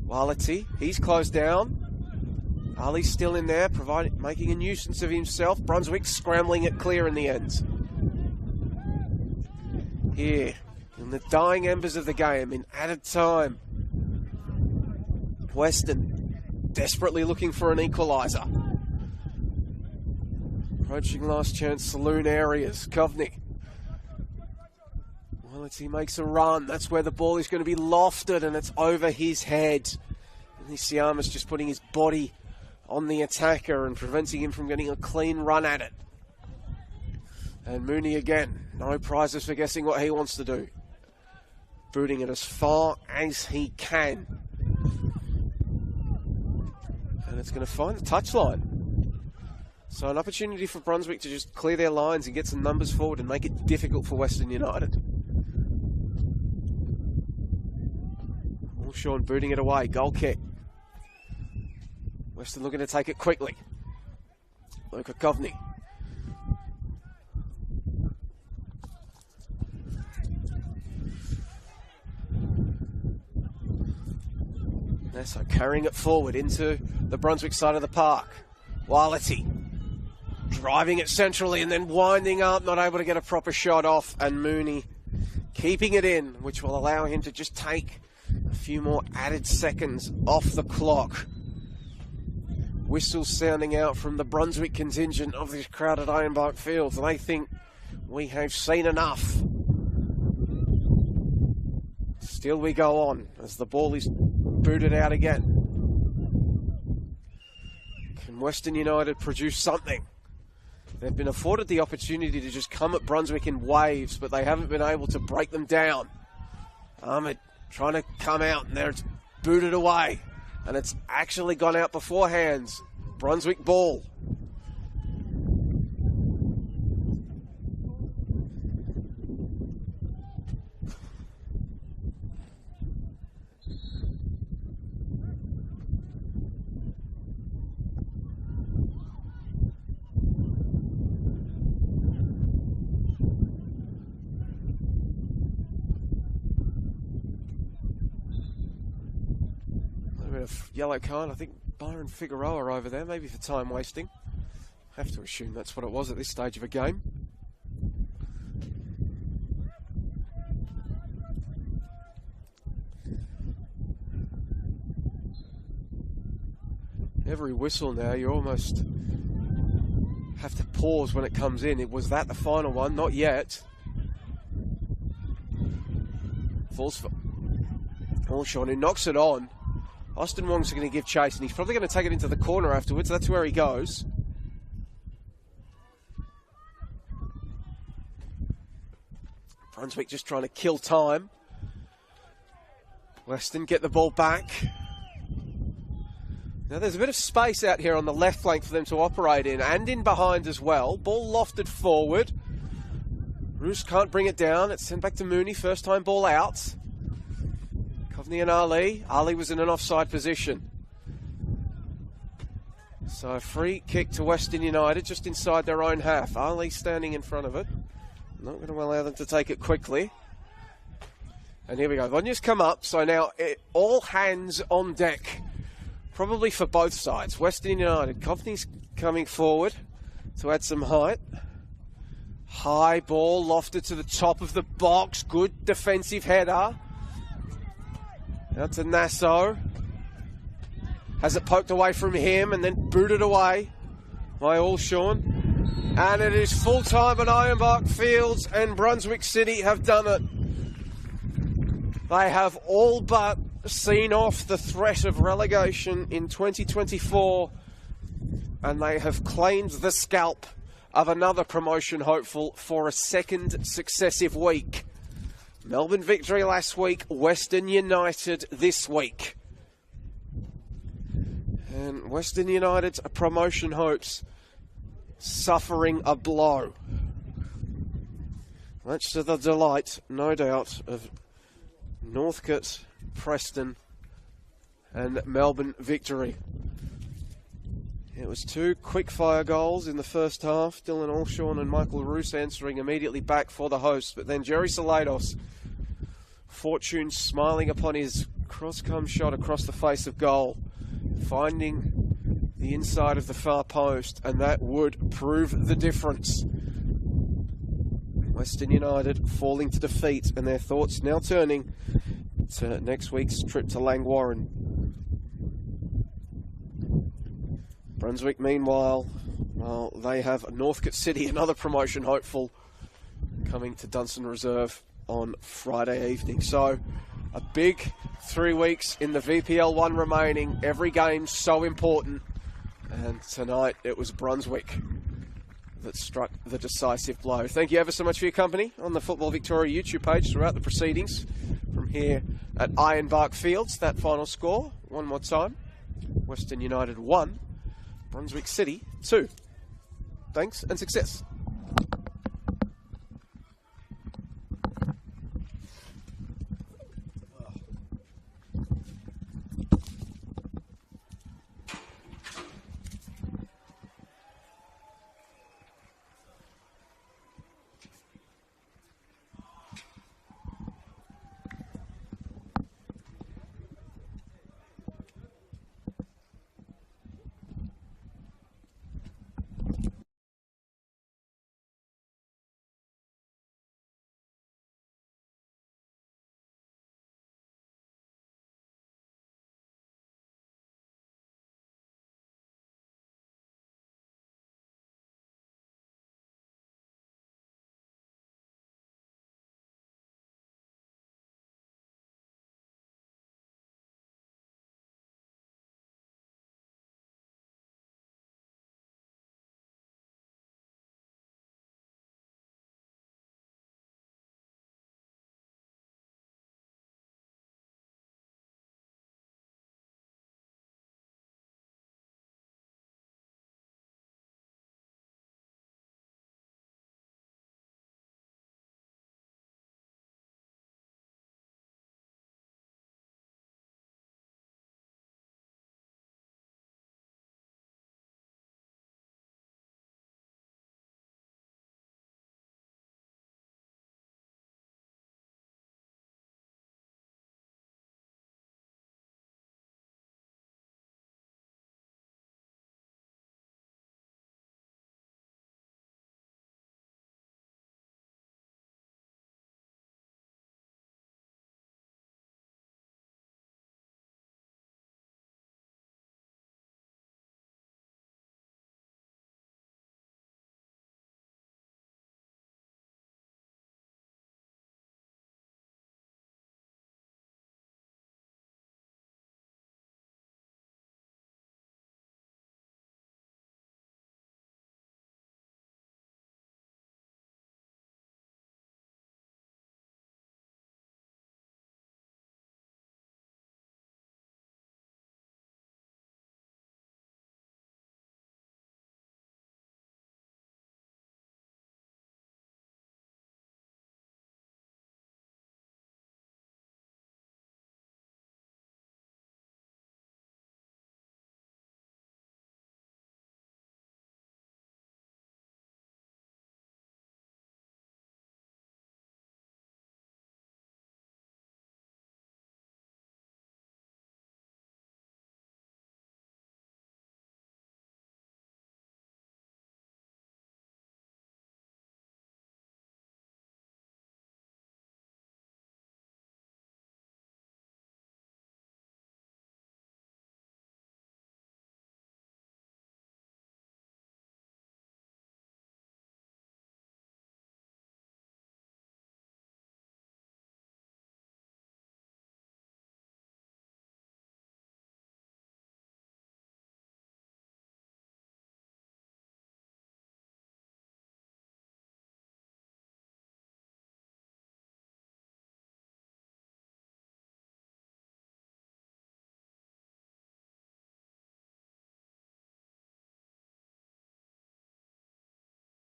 Wality, he's closed down. Ali's still in there, making a nuisance of himself. Brunswick scrambling it clear in the end. Here, in the dying embers of the game, in added time, Western desperately looking for an equaliser. Approaching last chance saloon areas. Coveney. Well, he makes a run. That's where the ball is going to be lofted, and it's over his head. And Siama's just putting his body on the attacker and preventing him from getting a clean run at it. And Mooney again, no prizes for guessing what he wants to do. Booting it as far as he can. And it's going to find the touchline. So an opportunity for Brunswick to just clear their lines and get some numbers forward and make it difficult for Western United. Sean booting it away, goal kick. Western looking to take it quickly. Luca Coveney. Nasso carrying it forward into the Brunswick side of the park. Wality driving it centrally and then winding up, not able to get a proper shot off, and Mooney keeping it in, which will allow him to just take a few more added seconds off the clock. Whistles sounding out from the Brunswick contingent of this crowded Ironbark Fields. They think we have seen enough. Still we go on as the ball is booted out again. Can Western United produce something? They've been afforded the opportunity to just come at Brunswick in waves, but they haven't been able to break them down. Ahmed trying to come out, and there it's booted away. And it's actually gone out beforehand. Brunswick ball. Yellow card, I think Byron Figueroa over there, maybe for time wasting. Have to assume that's what it was at this stage of a game. Every whistle now, you almost have to pause when it comes in. Was that the final one? Not yet. Falls for Allshawn, who knocks it on. Austin Wong's going to give chase, and he's probably going to take it into the corner afterwards. That's where he goes. Brunswick just trying to kill time. Western get the ball back. Now there's a bit of space out here on the left flank for them to operate in, and in behind as well. Ball lofted forward. Roos can't bring it down. It's sent back to Mooney. First time ball out. Coveney and Ali. Ali was in an offside position. So a free kick to Western United just inside their own half. Ali standing in front of it. Not going to allow them to take it quickly. And here we go. Vonya's come up. So now all hands on deck. Probably for both sides. Western United. Coveney's coming forward to add some height. High ball lofted to the top of the box. Good defensive header. Out to Nasso. Has it poked away from him and then booted away by Allshawn. And it is full time at Ironbark Fields, and Brunswick City have done it. They have all but seen off the threat of relegation in 2024, and they have claimed the scalp of another promotion hopeful for a second successive week. Melbourne victory last week, Western United this week. And Western United's promotion hopes suffering a blow. Much to the delight, no doubt, of Northcote, Preston and Melbourne victory. It was two quick-fire goals in the first half. Dylan Allshawn and Michael Roos answering immediately back for the hosts. But then Jerry Salados, fortune smiling upon his cross-come shot across the face of goal, finding the inside of the far post, and that would prove the difference. Western United falling to defeat, and their thoughts now turning to next week's trip to Langwarrin. Brunswick, meanwhile, Well, they have Northcote City, another promotion hopeful, coming to Dunstan Reserve on Friday evening. So a big 3 weeks in the VPL 1 remaining. Every game so important. And tonight it was Brunswick that struck the decisive blow. Thank you ever so much for your company on the Football Victoria YouTube page throughout the proceedings from here at Ironbark Fields. That final score, one more time, Western United 1, Brunswick City 2. Thanks and success.